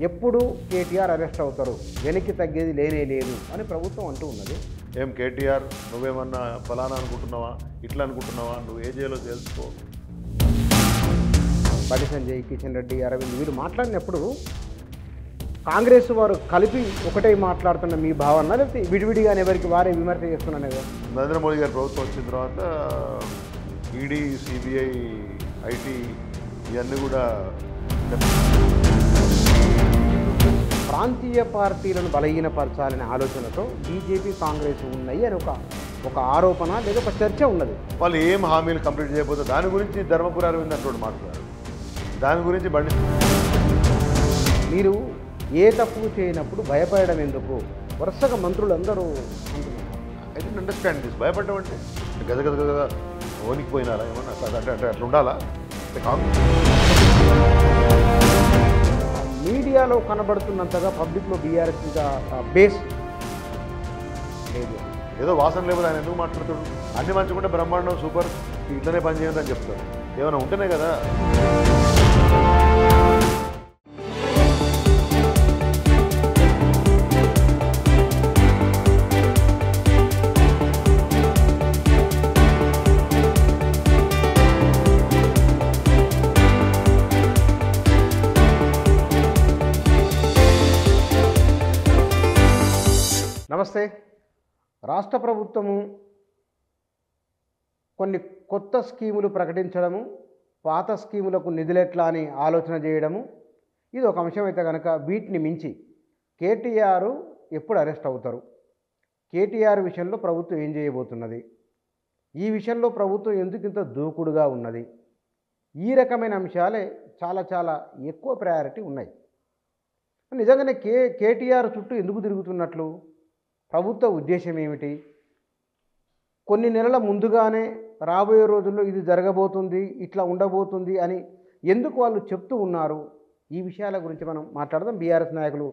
ఎప్పుడు కేటీఆర్ అరెస్ట్ అవుతారు, వెనక్కి తగ్గేది లేనే లేదు అని ప్రభుత్వం అంటూ ఉన్నది. ఏం కేటీఆర్ నువ్వేమన్నా ఫలానా అనుకుంటున్నావా, ఇట్లా అనుకుంటున్నావా, నువ్వు ఏ జైలో తెలుసుకో. బండి సంజయ్, కిషన్ రెడ్డి, అరవింద్ వీళ్ళు మాట్లాడినప్పుడు కాంగ్రెస్ వారు కలిపి ఒకటే మాట్లాడుతున్న మీ భావన, లేకపోతే విడివిడిగానే ఎవరికి వారే విమర్శ చేస్తున్నానే కదా? నరేంద్ర మోడీ గారి ప్రభుత్వం వచ్చిన తర్వాత ఈడీ, సిబిఐ, ఐటీ ఇవన్నీ కూడా ప్రాంతీయ పార్టీలను బలహీనపరచాలనే ఆలోచనతో బీజేపీ, కాంగ్రెస్ ఉన్నాయి అని ఒక ఆరోపణ లేదా ఒక చర్చ ఉన్నది. వాళ్ళు ఏం హామీలు కంప్లీట్ చేయకపోతే దాని గురించి ధర్మపురి అరవింద్ అంటూ మాట్లాడారు. దాని గురించి బండి మీరు ఏ తప్పు చేయనప్పుడు భయపడడం ఎందుకు? వరుసగా మంత్రులు అందరూ అంటున్నారు. I don't understand this. భయపడడం అంటే గద గద గద ఓనికిపోయినారా ఏమన్నా అంటే అంటే అట్లా ఉండాలా? మీడియాలో కనబడుతున్నంతగా పబ్లిక్లో బీఆర్ఎస్ మీద బేస్ లేదు. ఏదో వాసన లేకపోతే ఆయన ఎందుకు మాట్లాడుతాడు? అన్ని మంచిగుంటే బ్రహ్మాండం సూపర్ ఇట్లనే పని చేయండి అని చెప్తారు. ఏమైనా ఉంటేనే కదా. నమస్తే. రాష్ట్ర ప్రభుత్వము కొన్ని కొత్త స్కీములు ప్రకటించడము, పాత స్కీములకు నిధులెట్లా అని ఆలోచన చేయడము, ఇది ఒక అంశం అయితే కనుక వీటిని మించి కేటీఆర్ ఎప్పుడు అరెస్ట్ అవుతారు, కేటీఆర్ విషయంలో ప్రభుత్వం ఏం చేయబోతున్నది, ఈ విషయంలో ప్రభుత్వం ఎందుకింత దూకుడుగా ఉన్నది, ఈ రకమైన అంశాలే చాలా చాలా ఎక్కువ ప్రయారిటీ ఉన్నాయి. నిజంగానే కేటీఆర్ చుట్టూ ఎందుకు తిరుగుతున్నట్లు? ప్రభుత్వ ఉద్దేశం ఏమిటి? కొన్ని నెలల ముందుగానే రాబోయే రోజుల్లో ఇది జరగబోతుంది, ఇట్లా ఉండబోతుంది అని ఎందుకు వాళ్ళు చెప్తూ ఉన్నారు? ఈ విషయాల గురించి మనం మాట్లాడదాం. బీఆర్ఎస్ నాయకులు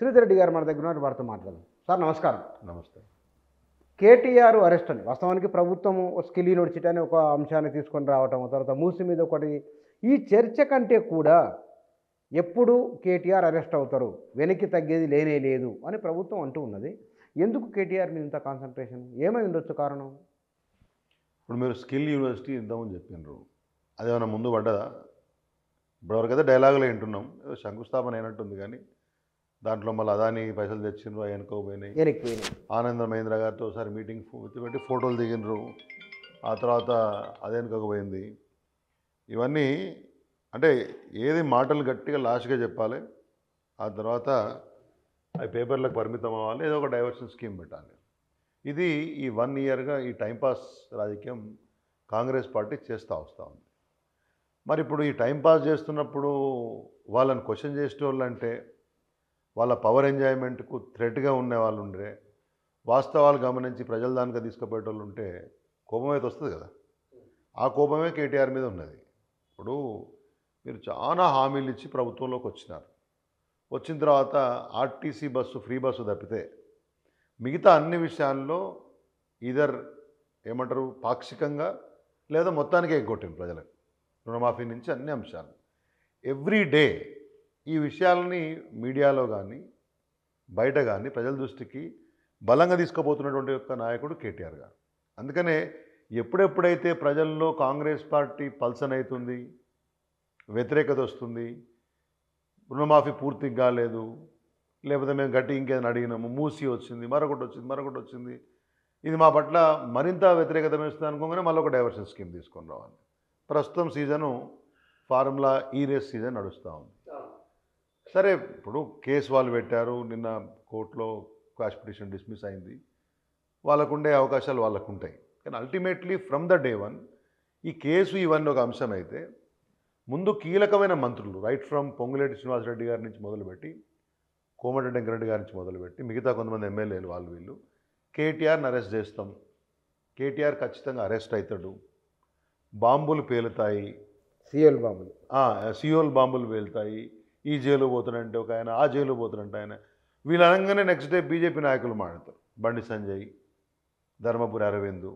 శ్రీధర్ రెడ్డి గారు మన దగ్గర ఉన్నారు, వారితో మాట్లాడదాం. సార్ నమస్కారం. నమస్తే. కేటీఆర్ అరెస్ట్ అని వాస్తవానికి ప్రభుత్వము స్కిల్ యూనివర్సిటీ అని ఒక అంశాన్ని తీసుకొని రావటం, తర్వాత మూసి మీద ఒకటి, ఈ చర్చ కంటే కూడా ఎప్పుడు కేటీఆర్ అరెస్ట్ అవుతారు, వెనక్కి తగ్గేది లేనే లేదు అని ప్రభుత్వం అంటూ ఉన్నది. ఎందుకు కేటీఆర్ మీద ఇంత కాన్సన్ట్రేషన్? ఏమై ఉండొచ్చు కారణం? ఇప్పుడు మీరు స్కిల్ యూనివర్సిటీ ఇద్దామని చెప్పినారు, అదేమైనా ముందు పడ్డదా? ఇప్పటివరకైతే డైలాగులు వింటున్నాం, ఏదో శంకుస్థాపన అయినట్టుంది. కానీ దాంట్లో మళ్ళీ అదాని పైసలు తెచ్చిండ్రు, అవి వెనుకపోయినాయి. ఆనంద మహేంద్ర గారితో ఒకసారి మీటింగ్ పెట్టి ఫోటోలు దిగినరు, ఆ తర్వాత అది వెనుకపోయింది. ఇవన్నీ అంటే ఏది మాటలు గట్టిగా లాస్ట్గా చెప్పాలి, ఆ తర్వాత అవి పేపర్లకు పరిమితం అవ్వాలి, ఏదో ఒక డైవర్షన్ స్కీమ్ పెట్టాలి. ఇది ఈ 1 ఇయర్గా ఈ టైంపాస్ రాజకీయం కాంగ్రెస్ పార్టీ చేస్తూ వస్తూ ఉంది. మరి ఇప్పుడు ఈ టైంపాస్ చేస్తున్నప్పుడు వాళ్ళని క్వశ్చన్ చేసేటోళ్ళు అంటే వాళ్ళ పవర్ ఎంజాయ్మెంట్కు థ్రెట్గా ఉండే వాళ్ళు ఉండే, వాస్తవాలు గమనించి ప్రజల దానికి తీసుకుపోయేటోళ్ళు ఉంటే కోపం అయితే వస్తుంది కదా. ఆ కోపమే కేటీఆర్ మీద ఉన్నది. ఇప్పుడు మీరు చాలా హామీలు ఇచ్చి ప్రభుత్వంలోకి వచ్చిన తర్వాత ఆర్టీసీ బస్సు ఫ్రీ బస్సు తప్పితే మిగతా అన్ని విషయాల్లో ఈధర్ ఏమంటారు పాక్షికంగా లేదా మొత్తానికే ఎగ్గొట్టింది ప్రజలకు. రుణమాఫీ నుంచి అన్ని అంశాలు ఎవ్రీ డే ఈ విషయాలని మీడియాలో కానీ బయట కానీ ప్రజల దృష్టికి బలంగా తీసుకుపోతున్నటువంటి యొక్క నాయకుడు కేటీఆర్ గారు. అందుకనే ఎప్పుడెప్పుడైతే ప్రజల్లో కాంగ్రెస్ పార్టీ పల్సన్ అవుతుంది, వ్యతిరేకత వస్తుంది, రుణమాఫీ పూర్తిగా కాలేదు, లేకపోతే మేము గట్టి ఇంకేదైనా అడిగినాము, మూసి వచ్చింది, మరొకటి వచ్చింది, ఇది మా పట్ల మరింత వ్యతిరేకత వేస్తుంది అనుకోగానే మళ్ళీ ఒక డైవర్షన్ స్కీమ్ తీసుకొని రావాలి. ప్రస్తుతం సీజను ఫార్ములా ఈ రేస్ సీజన్ నడుస్తూ ఉంది. సరే, ఇప్పుడు కేసు వాళ్ళు పెట్టారు, నిన్న కోర్టులో క్వాష్ పిటిషన్ డిస్మిస్ అయింది, వాళ్ళకుండే అవకాశాలు వాళ్ళకు ఉంటాయి. కానీ ultimately from the day one ఈ కేసు ఇవన్నీ ఒక అంశం అయితే ముందు కీలకమైన మంత్రులు రైట్ ఫ్రమ్ పొంగులేటి శ్రీనివాసరెడ్డి గారి నుంచి మొదలుపెట్టి కోమటిరెడ్డి వెంకరెడ్డి గారి నుంచి మొదలుపెట్టి మిగతా కొంతమంది ఎమ్మెల్యేలు వీళ్ళు కేటీఆర్ని అరెస్ట్ చేస్తాం, కేటీఆర్ ఖచ్చితంగా అరెస్ట్ అవుతాడు, బాంబులు పేలుతాయి, సియోల్ బాంబులు పేలుతాయి, ఈ జైలు పోతున్నంటే ఒక ఆయన, ఆ జైలు పోతున్నంటే ఆయన, వీళ్ళు అనగానే నెక్స్ట్ డే బీజేపీ నాయకులు మాట్లాడతారు. బండి సంజయ్, ధర్మపురి అరవింద్.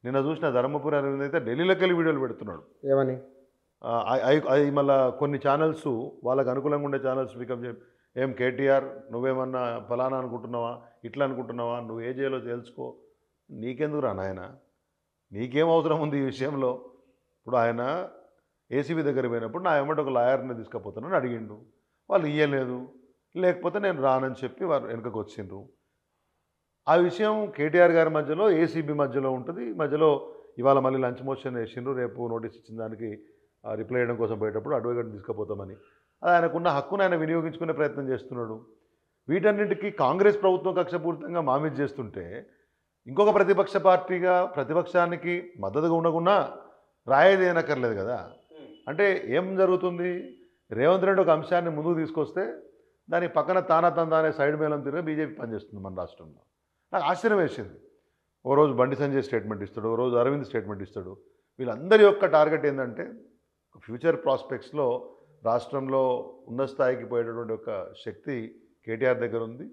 నిన్న చూసిన ధర్మపురి అరవింద్ అయితే ఢిల్లీలోకి వెళ్ళి వీడియోలు పెడుతున్నాడు. ఏమని? అవి మళ్ళీ కొన్ని ఛానల్స్ వాళ్ళకు అనుకూలంగా ఉండే ఛానల్స్ పికప్ ఏం కేటీఆర్ నువ్వేమన్నా ఫలానా అనుకుంటున్నావా, ఇట్లా అనుకుంటున్నావా, నువ్వు ఏ చేయాలో తెలుసుకో, నీకెందుకు రా నాయన, నీకేం అవసరం ఉంది ఈ విషయంలో. ఇప్పుడు ఆయన ఏసీబీ దగ్గర పోయినప్పుడు నా ఏమంటే ఒక లాయర్ని తీసుకుపోతానని అడిగిండు, వాళ్ళు ఇయ్యలేదు, లేకపోతే నేను రానని చెప్పి వారు వెనుకకు వచ్చిండ్రు. ఆ విషయం కేటీఆర్ గారి మధ్యలో ఏసీబీ మధ్యలో ఉంటుంది. మధ్యలో ఇవాళ మళ్ళీ లంచ్ మోషన్ వేసిండ్రు, రేపు నోటీస్ ఇచ్చిన దానికి రిప్లై చేయడం కోసం పోయేటప్పుడు అడ్వకేట్ తీసుకుపోతామని. అది ఆయనకున్న హక్కును ఆయన వినియోగించుకునే ప్రయత్నం చేస్తున్నాడు. వీటన్నింటికీ కాంగ్రెస్ ప్రభుత్వం కక్షపూరితంగా మామిది చేస్తుంటే ఇంకొక ప్రతిపక్ష పార్టీగా ప్రతిపక్షానికి మద్దతుగా ఉండకుండా రాయేది ఏనక్కర్లేదు కదా. అంటే ఏం జరుగుతుంది, రేవంత్ రెడ్డి ఒక అంశాన్ని ముందుకు తీసుకొస్తే దాని పక్కన తానే సైడ్ మేళం తిరిగి బీజేపీ పనిచేస్తుంది మన రాష్ట్రంలో. నాకు ఆశ్చర్యం వేసింది. ఓ రోజు బండి సంజయ్ స్టేట్మెంట్ ఇస్తాడు, ఓ రోజు అరవింద్ స్టేట్మెంట్ ఇస్తాడు. వీళ్ళందరి యొక్క టార్గెట్ ఏంటంటే ఫ్యూచర్ ప్రాస్పెక్ట్స్లో రాష్ట్రంలో ఉన్న స్థాయికి పోయేటటువంటి ఒక శక్తి కేటీఆర్ దగ్గర ఉంది,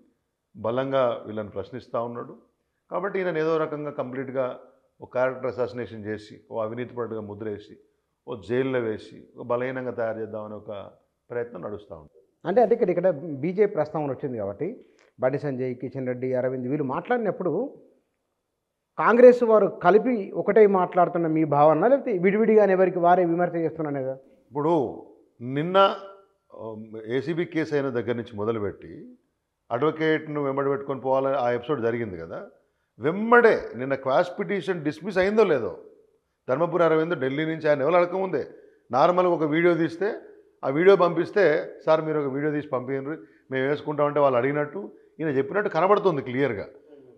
బలంగా వీళ్ళని ప్రశ్నిస్తూ ఉన్నాడు. కాబట్టి ఈయన ఏదో రకంగా కంప్లీట్గా ఒక క్యారెక్టర్ అసాసినేషన్ చేసి, ఓ అవినీతిపరుడుగా ముద్ర వేసి, ఓ జైల్లో వేసి, ఒక బలహీనంగా తయారు చేద్దామని ఒక ప్రయత్నం నడుస్తూ ఉంటుంది. అంటే ఇక్కడ బీజేపీ ప్రస్తావన వచ్చింది కాబట్టి బండి సంజయ్, కిషన్ రెడ్డి, అరవింద్ వీళ్ళు మాట్లాడినప్పుడు కాంగ్రెస్ వారు కలిపి ఒకటే మాట్లాడుతున్న మీ భావన, లేకపోతే విడివిడిగా ఎవరికి వారే విమర్శ చేస్తున్నానేదా? ఇప్పుడు నిన్న ఏసీబీ కేసు అయిన దగ్గర నుంచి మొదలుపెట్టి అడ్వకేట్ను వెంబడి పెట్టుకొని పోవాలని ఆ ఎపిసోడ్ జరిగింది కదా. వెంబడే నిన్న క్వాష్ పిటిషన్ డిస్మిస్ అయిందో లేదో, ధర్మపురి అరవింద్ ఢిల్లీ నుంచి ఆయన ఎవరు అడగముందే నార్మల్గా ఒక వీడియో తీస్తే, ఆ వీడియో పంపిస్తే సార్ మీరు ఒక వీడియో తీసి పంపించండి మేము వేసుకుంటామంటే వాళ్ళు అడిగినట్టు ఈయన చెప్పినట్టు కనబడుతుంది క్లియర్గా.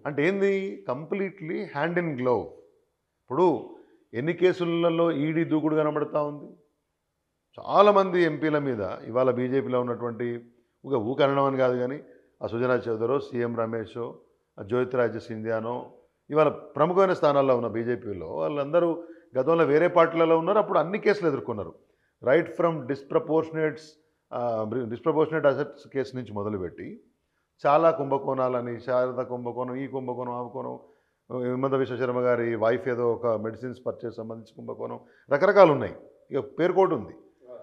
అంటే ఏంది, కంప్లీట్లీ హ్యాండ్ ఇన్ గ్లౌవ్. ఇప్పుడు ఎన్ని కేసులలో ఈడీ దూకుడు కనబడుతూ ఉంది. చాలామంది ఎంపీల మీద ఇవాళ బీజేపీలో ఉన్నటువంటి ఊకరణం అని కాదు కానీ ఆ సుజనా చౌదరో, సీఎం రమేషో, జ్యోతిరాజ్ సింధియానో ఇవాళ ప్రముఖమైన స్థానాల్లో ఉన్న బీజేపీలో వాళ్ళందరూ గతంలో వేరే పార్టీలలో ఉన్నారు, అప్పుడు అన్ని కేసులు ఎదుర్కొన్నారు. Right from disproportionate assets case నుంచి మొదలుపెట్టి చాలా కుంభకోణాలని, శారద కుంభకోణం, ఈ కుంభకోణం, ఆ కుంభకోణం, హిమంత విశ్వశర్మ గారి వైఫ్ ఏదో ఒక మెడిసిన్స్ పర్చేస్ సంబంధించి కుంభకోణం, రకరకాలు ఉన్నాయి. ఇక పేరుకోటి ఉంది.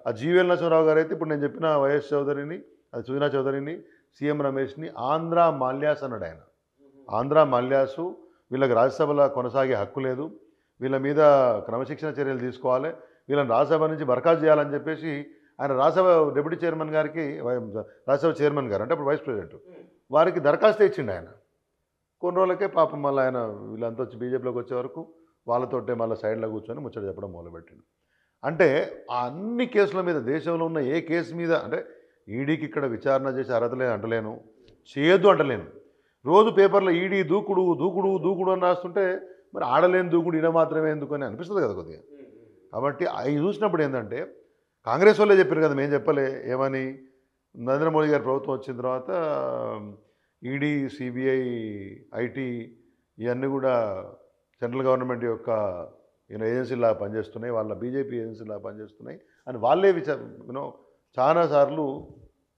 ఆ జీవీఎల్ నరసింహరావు గారు అయితే ఇప్పుడు నేను చెప్పిన వైఎస్ చౌదరిని, అది సుజనా చౌదరిని, సీఎం రమేష్ని ఆంధ్ర మాల్యాస్ అన్నాడు ఆయన. ఆంధ్ర మాల్యాసు వీళ్ళకి రాజ్యసభలో కొనసాగే హక్కు లేదు, వీళ్ళ మీద క్రమశిక్షణ చర్యలు తీసుకోవాలి, వీళ్ళని రాజ్యసభ నుంచి బర్ఖాస్తు చేయాలని చెప్పేసి ఆయన రాజ్యసభ డిప్యూటీ చైర్మన్ గారికి, రాజ్యసభ చైర్మన్ గారు అంటే అప్పుడు వైస్ ప్రెసిడెంట్ వారికి దరఖాస్తు ఇచ్చిండు ఆయన. కొన్ని రోజులకే పాపం మళ్ళీ ఆయన వీళ్ళంతా వచ్చి బీజేపీలోకి వచ్చే వరకు వాళ్ళతోటే మళ్ళీ సైడ్లో కూర్చొని ముచ్చట చెప్పడం మొదలుపెట్టిండు. అంటే ఆ అన్ని కేసుల మీద, దేశంలో ఉన్న ఏ కేసు మీద, అంటే ఈడీకి ఇక్కడ విచారణ చేసి అర్హత లేదు అంటలేను, చేయొద్దు అంటలేను. రోజు పేపర్లో ఈడీ దూకుడు దూకుడు దూకుడు అని రాస్తుంటే మరి ఆడలేని దూకుడు ఈయన మాత్రమే ఎందుకు అని అనిపిస్తుంది కదా కొద్దిగా. కాబట్టి అవి చూసినప్పుడు ఏంటంటే కాంగ్రెస్ వాళ్ళే చెప్పారు కదా, మేము చెప్పలే. ఏమని, నరేంద్ర మోడీ గారి ప్రభుత్వం వచ్చిన తర్వాత ఈడీ, సిబిఐ, ఐటీ ఇవన్నీ కూడా సెంట్రల్ గవర్నమెంట్ యొక్క ఏజెన్సీలా పనిచేస్తున్నాయి, వాళ్ళ బీజేపీ ఏజెన్సీలా పనిచేస్తున్నాయి అని వాళ్ళే చాలాసార్లు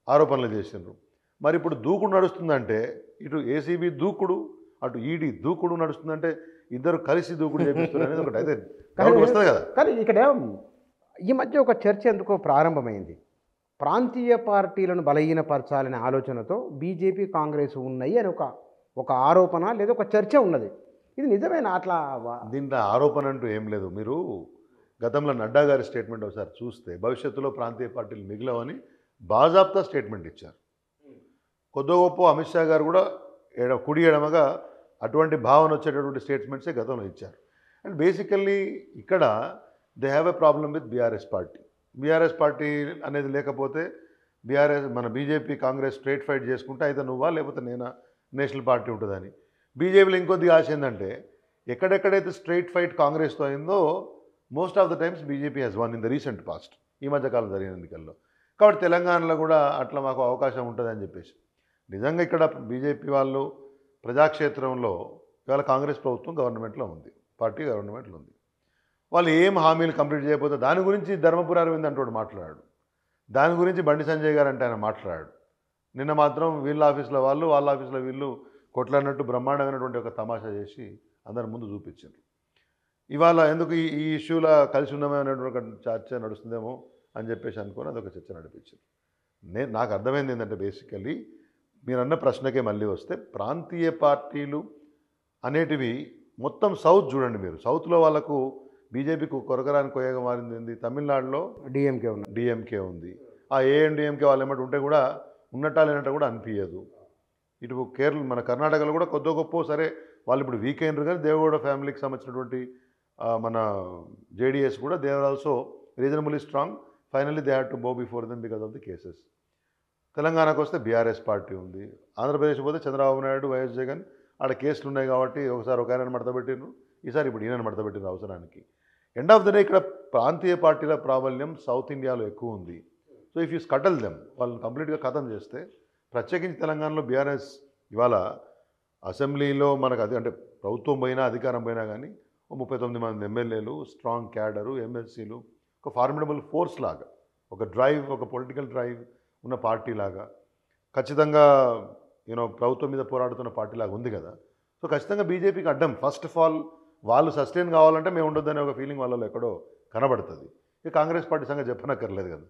ఆరోపణలు చేసిండ్రు. మరి ఇప్పుడు దూకుడు నడుస్తుందంటే ఇటు ఏసీబీ దూకుడు, అటు ఈడీ దూకుడు నడుస్తుందంటే ఇద్దరు కలిసి దూకుడు చేపిస్తున్నారు అనేది ఒకటి అయితే వస్తుంది కదా. కానీ ఇక్కడ ఈ మధ్య ఒక చర్చ ఎందుకో ప్రారంభమైంది. ప్రాంతీయ పార్టీలను బలహీనపరచాలనే ఆలోచనతో బీజేపీ, కాంగ్రెస్ ఉన్నాయి అని ఒక ఆరోపణ లేదా ఒక చర్చ ఉన్నది. ఇది నిజమేనా? అట్లా దీంట్లో ఆరోపణ అంటూ ఏం లేదు. మీరు గతంలో నడ్డా గారి స్టేట్మెంట్ ఒకసారి చూస్తే భవిష్యత్తులో ప్రాంతీయ పార్టీలు మిగిలవని బాజాప్తా స్టేట్మెంట్ ఇచ్చారు. కొద్ది గొప్ప అమిత్ షా గారు కూడా కుడి ఎడమగా అటువంటి భావన వచ్చేటటువంటి స్టేట్మెంట్సే గతంలో ఇచ్చారు. అండ్ బేసికల్లీ ఇక్కడ they have a problem with BRS party. BRS party అనేది లేకపోతే మన బీజేపీ, కాంగ్రెస్ స్ట్రేట్ ఫైట్ చేసుకుంటే అయితే నువ్వా లేకపోతే నేనా నేషనల్ పార్టీ ఉంటుందని. బీజేపీలో ఇంకొద్దిగా ఆశ ఏంటంటే ఎక్కడెక్కడైతే స్ట్రేట్ ఫైట్ కాంగ్రెస్తో అయిందో most of the times BJP has one in the recent past, ఈ మధ్యకాలం జరిగిన ఎన్నికల్లో. కాబట్టి తెలంగాణలో కూడా అట్లా మాకు అవకాశం ఉంటుందని చెప్పేసి నిజంగా ఇక్కడ బీజేపీ వాళ్ళు ప్రజాక్షేత్రంలో ఇవాళ కాంగ్రెస్ ప్రభుత్వం గవర్నమెంట్లో ఉంది, పార్టీ గవర్నమెంట్లో ఉంది. వాళ్ళు ఏం హామీలు కంప్లీట్ చేయకపోతే దాని గురించి ధర్మపురి అరవింద్ అంటూ మాట్లాడాడు, దాని గురించి బండి సంజయ్ గారు అంటే ఆయన మాట్లాడాడు. నిన్న మాత్రం వీళ్ళ ఆఫీస్లో వాళ్ళు, వాళ్ళ ఆఫీస్లో వీళ్ళు కొట్లాడినట్టు బ్రహ్మాండమైనటువంటి ఒక తమాషా చేసి అందరి ముందు చూపించారు. ఇవాళ ఎందుకు ఈ ఇష్యూలో కలిసి ఉన్నామే అనేటువంటి చర్చ నడుస్తుందేమో అని చెప్పేసి అనుకొని అదొక చర్చ నడిపించింది. నాకు అర్థమైంది ఏంటంటే బేసికల్లీ మీరన్న ప్రశ్నకే మళ్ళీ వస్తే ప్రాంతీయ పార్టీలు అనేటివి మొత్తం సౌత్ చూడండి మీరు. సౌత్లో వాళ్ళకు బీజేపీకి కొరకరాని కొయ్యగా మారింది. తమిళనాడులో డిఎంకే ఉంది. ఆ ఏఎన్డిఎంకే వాళ్ళు ఏమంటే ఉంటే కూడా ఉన్నట్టా లేనట్టు కూడా అనిపించదు. ఇటు కేరళ మన కర్ణాటకలో కూడా కొద్ది గొప్ప సరే వాళ్ళు ఇప్పుడు వీక్ అయినారు, కానీ దేవగౌడ ఫ్యామిలీకి సంబంధించినటువంటి మన జేడిఎస్ కూడా they are also reasonably strong. Finally they had to bow before them because of the cases. తెలంగాణకు వస్తే బీఆర్ఎస్ పార్టీ ఉంది. ఆంధ్రప్రదేశ్ పోతే చంద్రబాబు నాయుడు, వైఎస్ జగన్ ఆడ కేసులు ఉన్నాయి కాబట్టి ఒకసారి ఒక ఆయనను మడతపెట్టిండ్రు, ఈసారి ఇప్పుడు ఈయనను మడతపెట్టిండ్రు అవసరానికి. ఎండ్ ఆఫ్ ద డే ఇక్కడ ప్రాంతీయ పార్టీల ప్రాబల్యం సౌత్ ఇండియాలో ఎక్కువ ఉంది. సో ఇఫ్ యూ స్కటల్ దెమ్, వాళ్ళని కంప్లీట్గా ఖతం చేస్తే, ప్రత్యేకించి తెలంగాణలో బీఆర్ఎస్ ఇవాళ అసెంబ్లీలో మనకు అది అంటే ప్రభుత్వం పోయినా అధికారం పోయినా కానీ 39 మంది ఎమ్మెల్యేలు, స్ట్రాంగ్ క్యాడరు, ఎమ్మెల్సీలు, ఒక ఫార్మిడబుల్ ఫోర్స్ లాగా, ఒక డ్రైవ్, ఒక పొలిటికల్ డ్రైవ్ ఉన్న పార్టీ లాగా ఖచ్చితంగా ప్రభుత్వం మీద పోరాడుతున్న పార్టీ లాగా ఉంది కదా. సో ఖచ్చితంగా బీజేపీకి అడ్డం. ఫస్ట్ ఆఫ్ ఆల్ వాళ్ళు సస్టైన్ కావాలంటే మేము ఉండొద్దనే ఒక ఫీలింగ్ వాళ్ళలో ఎక్కడో కనబడుతుంది. ఇక కాంగ్రెస్ పార్టీ సంగతి చెప్పనక్కర్లేదు కదా,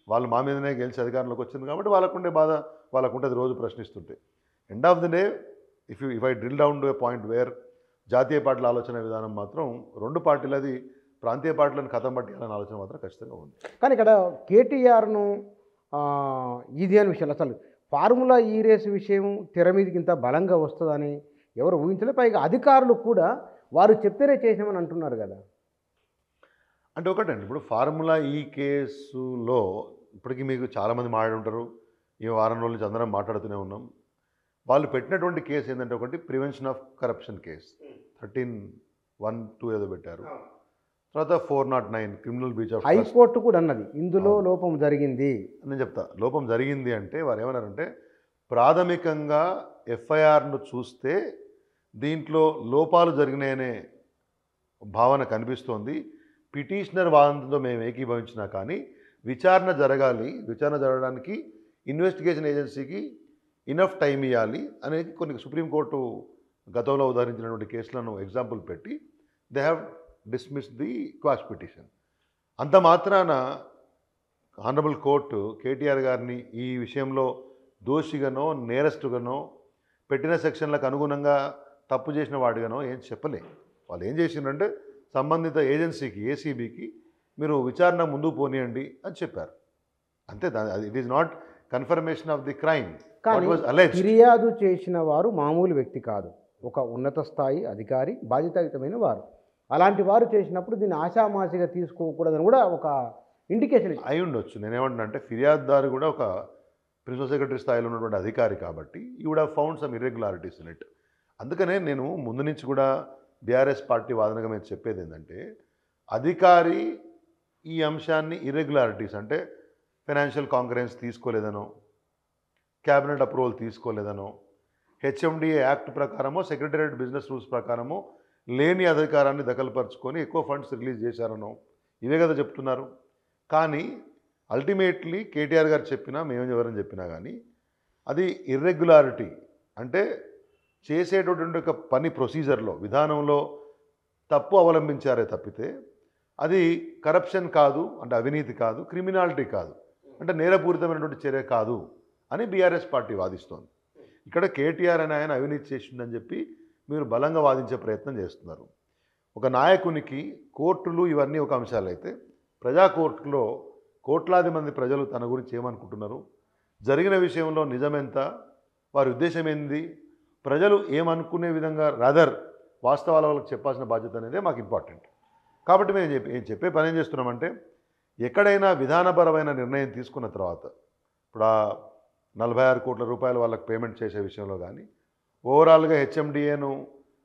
వాళ్ళు మా మీదనే గెలిచి అధికారంలోకి వచ్చింది కాబట్టి వాళ్ళకుండే బాధ వాళ్ళకుంటుంది రోజు ప్రశ్నిస్తుంటే. End of the day if I drill down to a point where జాతీయ పార్టీల ఆలోచన విధానం మాత్రం రెండు పార్టీలది ప్రాంతీయ పార్టీలను కథం పట్టాలనే ఆలోచన మాత్రం ఖచ్చితంగా ఉంది. కానీ ఇక్కడ కేటీఆర్ను ఇది అని విషయాలు అసలు ఫార్ములా ఈ రేసు విషయం తెర మీదకి ఇంత బలంగా వస్తుందని ఎవరు ఊహించలే. పైగా అధికారులు కూడా వారు చెప్తేనే చేసామని అంటున్నారు కదా. అంటే ఒకటండి, ఇప్పుడు ఫార్ములా ఈ కేసులో ఇప్పటికీ మీకు చాలామంది మాట్లాడుంటారు, ఈ వారం రోజుల నుంచి అందరం మాట్లాడుతూనే ఉన్నాం. వాళ్ళు పెట్టినటువంటి కేసు ఏంటంటే ఒకటి ప్రివెన్షన్ ఆఫ్ కరప్షన్ కేసు 13(1)(2) ఏదో పెట్టారు. తర్వాత 409 క్రిమినల్ బ్రీచ్ ఆఫ్ హైకోర్టు కూడా అన్నది ఇందులో లోపం జరిగింది. నేను చెప్తా. లోపం జరిగింది అంటే వారు ఏమన్నారంటే ప్రాథమికంగా ఎఫ్ఐఆర్ను చూస్తే దీంట్లో లోపాలు జరిగినాయనే భావన కనిపిస్తోంది. పిటిషనర్ వాదనతో మేము ఏకీభవించినా కానీ విచారణ జరగాలి, విచారణ జరగడానికి ఇన్వెస్టిగేషన్ ఏజెన్సీకి ఇనఫ్ టైం ఇవ్వాలి అనేది కొన్ని సుప్రీంకోర్టు గతంలో ఉదాహరించినటువంటి కేసులను ఎగ్జాంపుల్ పెట్టి they have dismiss the quash petition. అంత మాత్రాన ఆనరబుల్ కోర్టు కేటీఆర్ గారిని ఈ విషయంలో దోషిగానో నేరస్తుగానో పెట్టిన సెక్షన్లకు అనుగుణంగా తప్పు చేసిన వాడిగానో ఏం చెప్పలే. వాళ్ళు ఏం చేసిందంటే సంబంధిత ఏజెన్సీకి ఏసీబీకి మీరు విచారణ ముందుకు పోనీయండి అని చెప్పారు అంతే. It is not confirmation of the crime. కానీ ఫిర్యాదు చేసిన వారు మామూలు వ్యక్తి కాదు, ఒక ఉన్నత స్థాయి అధికారి, బాధ్యతాయుతమైన వారు. అలాంటి వారు చేసినప్పుడు దీన్ని ఆషామాషిగా తీసుకోకూడదని కూడా ఒక ఇండికేషన్ అయి ఉండొచ్చు. నేనేమంటున్నా ఫిర్యాదుదారు కూడా ఒక ప్రిన్సిపల్ సెక్రటరీ స్థాయిలో ఉన్నటువంటి అధికారి కాబట్టి you would have found some irregularities in it. అందుకనే నేను ముందు నుంచి కూడా బీఆర్ఎస్ పార్టీ వాదనగా మేము చెప్పేది ఏంటంటే అధికారి ఈ అంశాన్ని ఇర్రెగ్యులారిటీస్ అంటే ఫైనాన్షియల్ కాంకరెన్స్ తీసుకోలేదనో, క్యాబినెట్ అప్రూవల్ తీసుకోలేదనో, హెచ్ఎండిఏ యాక్ట్ ప్రకారమో సెక్రటేరియట్ బిజినెస్ రూల్స్ ప్రకారమో లేని అధికారాన్ని దఖలుపరుచుకొని ఎక్కువ ఫండ్స్ రిలీజ్ చేశారనో ఇవే కదా చెప్తున్నారు. కానీ అల్టిమేట్లీ కేటీఆర్ గారు చెప్పినా మేము ఎవరని చెప్పినా కానీ అది ఇర్రెగ్యులారిటీ అంటే చేసేటటువంటి ఒక పని ప్రొసీజర్లో విధానంలో తప్పు అవలంబించారే తప్పితే అది కరప్షన్ కాదు, అంటే అవినీతి కాదు, క్రిమినాలిటీ కాదు, అంటే నేరపూరితమైనటువంటి చర్య కాదు అని బీఆర్ఎస్ పార్టీ వాదిస్తోంది. ఇక్కడ కేటీఆర్ అని ఆయన అవినీతి చేసిందని చెప్పి మీరు బలంగా వాదించే ప్రయత్నం చేస్తున్నారు. ఒక నాయకునికి కోర్టులు ఇవన్నీ ఒక అంశాలు అయితే ప్రజా కోర్టులో కోట్లాది మంది ప్రజలు తన గురించి ఏమనుకుంటున్నారు, జరిగిన విషయంలో నిజమెంత, వారి ఉద్దేశం ఏంది, ప్రజలు ఏమనుకునే విధంగా రాదర్ వాస్తవాల వాళ్ళకి చెప్పాల్సిన బాధ్యత అనేదే మాకు ఇంపార్టెంట్. కాబట్టి మేము చెప్పే పని ఏం చేస్తున్నామంటే ఎక్కడైనా విధానపరమైన నిర్ణయం తీసుకున్న తర్వాత ఇప్పుడు 46 కోట్ల రూపాయలు వాళ్ళకి పేమెంట్ చేసే విషయంలో కానీ ఓవరాల్గా హెచ్ఎండిఏను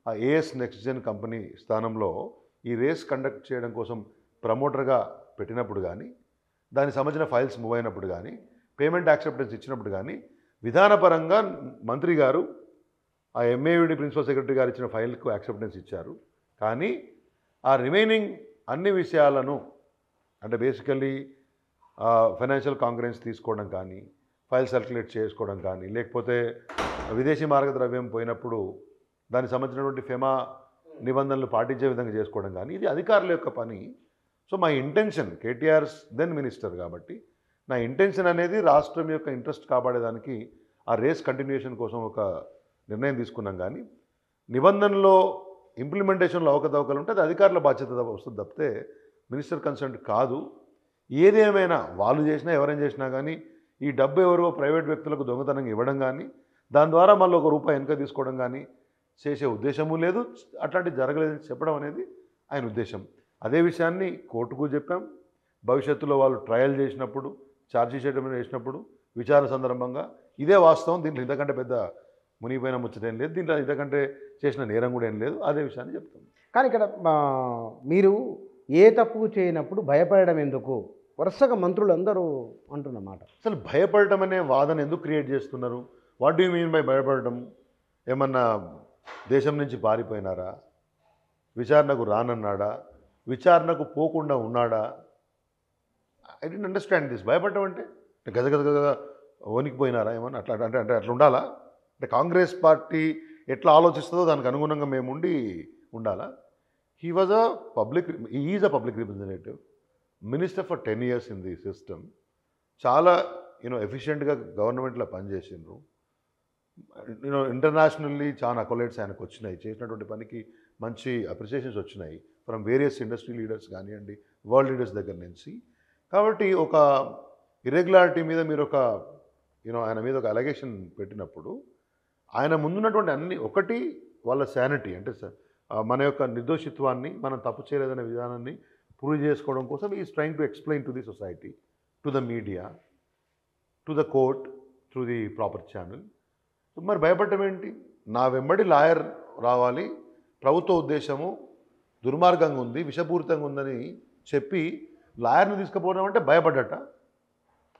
ఆ ఏఎస్ నెక్స్ట్ జెన్ కంపెనీ స్థానంలో ఈ రేస్ కండక్ట్ చేయడం కోసం ప్రమోటర్గా పెట్టినప్పుడు కానీ దానికి సంబంధించిన ఫైల్స్ మూవ్ అయినప్పుడు కానీ పేమెంట్ యాక్సెప్టెన్స్ ఇచ్చినప్పుడు కానీ విధానపరంగా మంత్రి గారు ఆ ఎంఏయుడి ప్రిన్సిపల్ సెక్రటరీ గారు ఇచ్చిన ఫైల్కు యాక్సెప్టెన్స్ ఇచ్చారు. కానీ ఆ రిమైనింగ్ అన్ని విషయాలను అంటే బేసికల్లీ ఫైనాన్షియల్ కాంకరెన్స్ తీసుకోవడం కానీ, ఫైల్ సర్క్యులేట్ చేసుకోవడం కానీ, లేకపోతే విదేశీ మార్గద్రవ్యం పోయినప్పుడు దానికి సంబంధించినటువంటి ఫెమా నిబంధనలు పాటించే విధంగా చేసుకోవడం కానీ ఇది అధికారుల యొక్క పని. So my intention, KTR's then minister కాబట్టి నా ఇంటెన్షన్ అనేది రాష్ట్రం యొక్క ఇంట్రెస్ట్ కాపాడేదానికి ఆ రేస్ కంటిన్యూషన్ కోసం ఒక నిర్ణయం తీసుకున్నాం. కానీ నిబంధనలో ఇంప్లిమెంటేషన్లో అవకతవకలు ఉంటే అది అధికారుల బాధ్యత వస్తుంది తప్పితే మినిస్టర్ కన్సర్న్ కాదు. ఏదేమైనా వాళ్ళు చేసినా ఎవరైనా చేసినా కానీ ఈ డబ్బు ఎవరో ప్రైవేట్ వ్యక్తులకు దొంగతనంగా ఇవ్వడం కానీ దాని ద్వారా మళ్ళీ ₹1 వెనక తీసుకోవడం కానీ చేసే ఉద్దేశము లేదు. అట్లాంటివి జరగలేదని చెప్పడం అనేది ఆయన ఉద్దేశం. అదే విషయాన్ని కోర్టుకు చెప్పాం. భవిష్యత్తులో వాళ్ళు ట్రయల్ చేసినప్పుడు, ఛార్జీ షీట్ చేసినప్పుడు విచారణ సందర్భంగా ఇదే వాస్తవం, దీంట్లో ఇంతకంటే పెద్ద మునిగిపోయిన ముచ్చట ఏం లేదు, దీంట్లో ఇంతకంటే చేసిన నేరం కూడా ఏం లేదు, అదే విషయాన్ని చెప్తాం. కానీ ఇక్కడ మీరు ఏ తప్పు చేయనప్పుడు భయపడడం ఎందుకు వరుసగా మంత్రులు అందరూ అంటున్నమాట. అసలు భయపడటం అనే వాదన ఎందుకు క్రియేట్ చేస్తున్నారు? What do you mean by భయపడటం? ఏమన్నా దేశం నుంచి పారిపోయినారా? విచారణకు రానన్నాడా? విచారణకు పోకుండా ఉన్నాడా? I don't understand this. భయపడటం అంటే గజ గజ గజ వణికిపోయినారా ఏమన్నా? అట్లా అంటే అంటే అట్లా ఉండాలా? అంటే కాంగ్రెస్ పార్టీ ఎట్లా ఆలోచిస్తుందో దానికి అనుగుణంగా మేము ఉండాలా? He is a public representative, minister for 10 years in the system. చాలా ఎఫిషియెంట్గా గవర్నమెంట్లో పనిచేసిండ్రు. ఇంటర్నేషనల్లీ చాలా అకోలేట్స్ ఆయనకు వచ్చినాయి. చేసినటువంటి పనికి మంచి అప్రిసియేషన్స్ వచ్చినాయి ఫ్రమ్ వేరియస్ ఇండస్ట్రీ లీడర్స్ కానివ్వండి, వరల్డ్ లీడర్స్ దగ్గర నుంచి. కాబట్టి ఒక ఇర్రెగ్యులారిటీ మీద మీరు ఆయన మీద ఒక అలిగేషన్ పెట్టినప్పుడు ఆయన ముందున్నటువంటి అన్ని ఒకటి వాళ్ళ శానిటీ, అంటే మన యొక్క నిర్దోషిత్వాన్ని మనం తప్పు చేయలేదనే విధానాన్ని ప్రూవ్ చేసుకోవడం కోసం is trying to explain to the society, to the media, to the court through the proper channel. మరి భయపడటం ఏంటి? నా వెంబడి లాయర్ రావాలి, ప్రభుత్వ ఉద్దేశము దుర్మార్గంగా ఉంది, విషపూరితంగా ఉందని చెప్పి లాయర్ని తీసుకుపోవడం అంటే భయపడ్డట.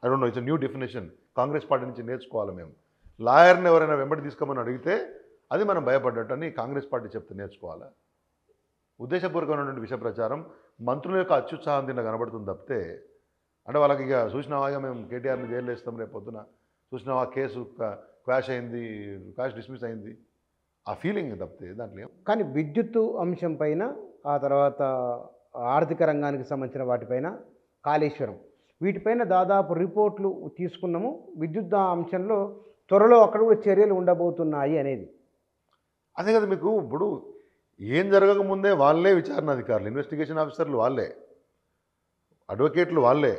I don't know, it's new definition Congress party నుంచి నేర్చుకోవాలి మేము. లాయర్ని ఎవరైనా వెంబడి తీసుకోమని అడిగితే అది మనం భయపడ్డట్టని కాంగ్రెస్ పార్టీ చెప్తే నేర్చుకోవాలా? ఉద్దేశపూర్వకమైనటువంటి విష ప్రచారం మంత్రుల యొక్క అత్యుత్సాహం దీంట్లో కనబడుతుంది తప్పితే, అంటే వాళ్ళకి ఇక చూసినావా మేము కేటీఆర్ని జైలు వేస్తాం రేపు పొద్దున, చూసినావా కేసు క్వాష్ అయింది, క్వాష్ డిస్మిస్ అయింది, ఆ ఫీలింగ్ తప్పితే దాంట్లో. కానీ విద్యుత్తు అంశం పైన, ఆ తర్వాత ఆర్థిక రంగానికి సంబంధించిన వాటిపైన, కాళేశ్వరం, వీటిపైన దాదాపు రిపోర్ట్లు తీసుకున్నాము. విద్యుత్ అంశంలో త్వరలో అక్కడ కూడా చర్యలు ఉండబోతున్నాయి అనేది. అదే కదా మీకు ఇప్పుడు ఏం జరగకముందే వాళ్ళే విచారణ అధికారులు, ఇన్వెస్టిగేషన్ ఆఫీసర్లు వాళ్ళే, అడ్వకేట్లు వాళ్ళే,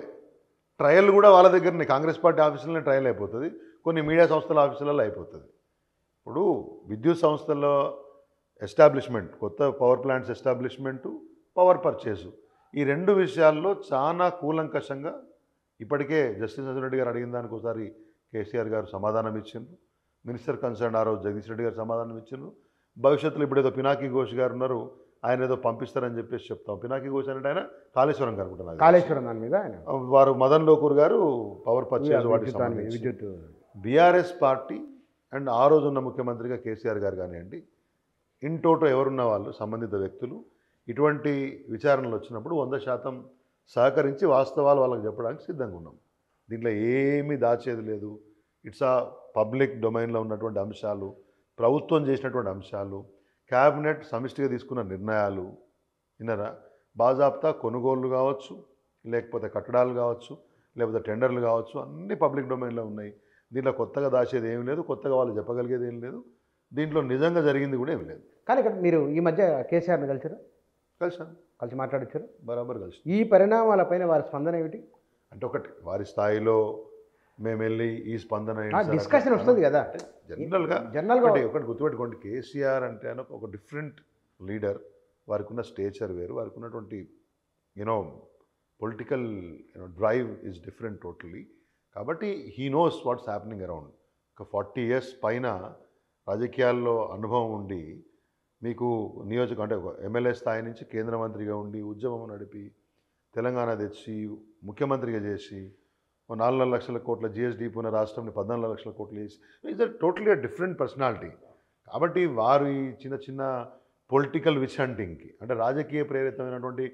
ట్రయల్ కూడా వాళ్ళ దగ్గరనే కాంగ్రెస్ పార్టీ ఆఫీసులోనే ట్రయల్ అయిపోతుంది, కొన్ని మీడియా సంస్థల ఆఫీసులలో అయిపోతుంది. ఇప్పుడు విద్యుత్ సంస్థల్లో ఎస్టాబ్లిష్మెంట్, కొత్త పవర్ ప్లాంట్స్ ఎస్టాబ్లిష్మెంటు, పవర్ పర్చేసు, ఈ రెండు విషయాల్లో చాలా కూలంకషంగా ఇప్పటికే జస్టిస్ నరసింహ రెడ్డి గారు అడిగిన దానికి ఒకసారి కేసీఆర్ గారు సమాధానం ఇచ్చిండ్రు, మినిస్టర్ కన్సర్న్ ఆ రోజు జగదీష్ రెడ్డి గారు సమాధానం ఇచ్చిండ్రు. భవిష్యత్తులో ఇప్పుడు ఏదో పినాకీ ఘోష్ గారు ఉన్నారు, ఆయన ఏదో పంపిస్తారని చెప్పేసి చెప్తాం. పినాకీ ఘోష్ అంటే ఆయన కాళేశ్వరం గారు అనుకుంటున్నారు, కాళేశ్వరం దాని మీద ఆయన, వారు మదన్ లోకూర్ గారు పవర్ పర్చేజ్ వాటికి సంబంధించి విద్యుత్ బీఆర్ఎస్ పార్టీ అండ్ ఆ రోజు ఉన్న ముఖ్యమంత్రిగా కేసీఆర్ గారు కానివ్వండి, ఇన్ టోటో ఎవరున్న వాళ్ళు సంబంధిత వ్యక్తులు ఇటువంటి విచారణలు వచ్చినప్పుడు 100% సహకరించి వాస్తవాలు వాళ్ళకి చెప్పడానికి సిద్ధంగా ఉన్నాం. దీంట్లో ఏమీ దాచేది లేదు. ఇట్స్ ఆ పబ్లిక్ డొమైన్లో ఉన్నటువంటి అంశాలు, ప్రభుత్వం చేసినటువంటి అంశాలు, క్యాబినెట్ సమిష్టిగా తీసుకున్న నిర్ణయాలు, విన్నారా, బాజాప్తా కొనుగోళ్లు కావచ్చు, లేకపోతే కట్టడాలు కావచ్చు, లేకపోతే టెండర్లు కావచ్చు, అన్నీ పబ్లిక్ డొమైన్లో ఉన్నాయి. దీంట్లో కొత్తగా దాచేది ఏం లేదు, కొత్తగా వాళ్ళు చెప్పగలిగేది ఏం లేదు, దీంట్లో నిజంగా జరిగింది కూడా ఏం లేదు. కానీ ఇక్కడ మీరు ఈ మధ్య కేసీఆర్ని కలిసారు? కలిసాను, కలిసి మాట్లాడొచ్చారు, బరాబర్ కలిసి. ఈ పరిణామాలపైన వారి స్పందన ఏమిటి? అంటే ఒకటి వారి స్థాయిలో మేము వెళ్ళి ఈ స్పందన డిస్కషన్ వస్తుంది కదా జనరల్గా ఒకటి గుర్తుపెట్టుకోండి, కేసీఆర్ అంటే ఒక డిఫరెంట్ లీడర్, వారికి ఉన్న స్టేచర్ వేరు, వారికి ఉన్నటువంటి political drive is different totally. కాబట్టి he knows what's happening around. ఒక 40 years పైన రాజకీయాల్లో అనుభవం ఉండి, మీకు అంటే ఒక ఎమ్మెల్యే స్థాయి నుంచి కేంద్ర మంత్రిగా ఉండి ఉద్యమం నడిపి తెలంగాణ తెచ్చి ముఖ్యమంత్రిగా చేసి 4 లక్షల కోట్ల జిఎస్డి ఉన్న రాష్ట్రంని 14 లక్షల కోట్లు చేసి, is a totally a different personality. కాబట్టి వారు ఈ చిన్న చిన్న పొలిటికల్ విచ్ హంటింగ్కి, అంటే రాజకీయ ప్రేరితమైనటువంటి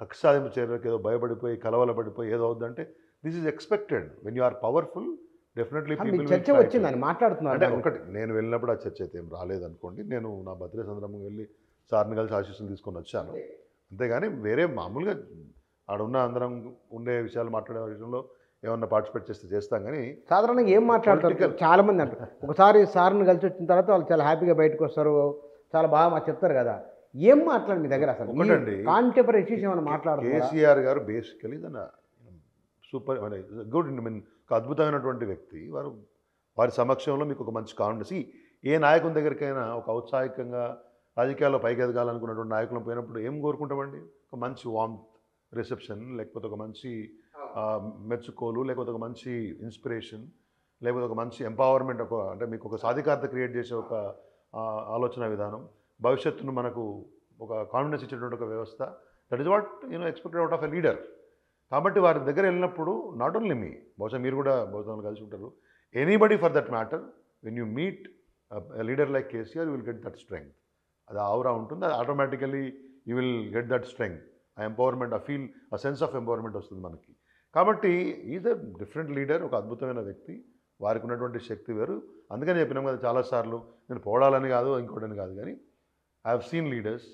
కక్ష సాధింపు చర్యలకు ఏదో భయపడిపోయి కలవలపడిపోయి ఏదో అవుద్దంటే this is expected. When you are powerful definitely people చర్చ వచ్చిందని మాట్లాడుతున్నారు. అంటే ఒకటి నేను వెళ్ళినప్పుడు ఆ చర్చ అయితే ఏం రాలేదనుకోండి, నేను నా బర్త్డే సందర్భంగా వెళ్ళి సార్ని కలిసి ఆశీస్సులు తీసుకొని వచ్చాను. అంతేగాని వేరే మామూలుగా ఆడున్న అందరం ఉండే విషయాలు మాట్లాడే విషయంలో ఏమన్నా పార్టిసిపేట్ చేస్తే చేస్తాం కానీ సాధారణంగా ఏం మాట్లాడతారు చాలా మంది అంటారు. ఒకసారి సార్ని కలిసి వచ్చిన తర్వాత వాళ్ళు చాలా హ్యాపీగా బయటకు వస్తారు, చాలా బాగా మాకు చెప్తారు కదా. ఏం మాట్లాడు మీ దగ్గర అసలు ఒకటండి, కాంటెంపరీ ఇష్యూస్ ఏమైనా మాట్లాడుతున్నారు? కేసీఆర్ గారు బేసికలీ తన సూపర్ గుడ్ మీన్ ఒక అద్భుతమైనటువంటి వ్యక్తి. వారి సమక్షంలో మీకు ఒక మంచి కాన్ఫిడెన్స్. ఏ నాయకుని దగ్గరికైనా ఒక ఔత్సాహికంగా రాజకీయాల్లో పైకి ఎదగాలనుకున్నటువంటి నాయకులను పోయినప్పుడు ఏం కోరుకుంటామండి? ఒక మంచి వామ్ రిసెప్షన్, లేకపోతే ఒక మంచి మెచ్చుకోలు, లేకపోతే ఒక మంచి ఇన్స్పిరేషన్, లేకపోతే ఒక మంచి ఎంపవర్మెంట్, అంటే మీకు ఒక సాధికారత క్రియేట్ చేసే ఒక ఆలోచన విధానం, భవిష్యత్తును మనకు ఒక కాన్ఫిడెన్స్ ఇచ్చేటువంటి ఒక వ్యవస్థ. That is what expected out of a leader. కాబట్టి వారి దగ్గర వెళ్ళినప్పుడు నాట్ ఓన్లీ మీ, బహుశా మీరు కూడా బహుశా కలిసి ఉంటారు, anybody for that matter, when you meet leader like KCR you will get that strength. అది ఆవరా ఉంటుంది, అది automatically you will get that strength, ఆ ఎంపవర్మెంట్, ఆ ఫీల్, ఆ సెన్స్ ఆఫ్ ఎంపవర్మెంట్ వస్తుంది మనకి. కాబట్టి ఈజ్ ఎ డిఫరెంట్ లీడర్, ఒక అద్భుతమైన వ్యక్తి, వారికి ఉన్నటువంటి శక్తి వేరు. అందుకని చెప్పినాం కదా చాలాసార్లు, నేను పోవడాలని కాదు ఇంకోటని కాదు, కానీ ఐ హ్యావ్ సీన్ లీడర్స్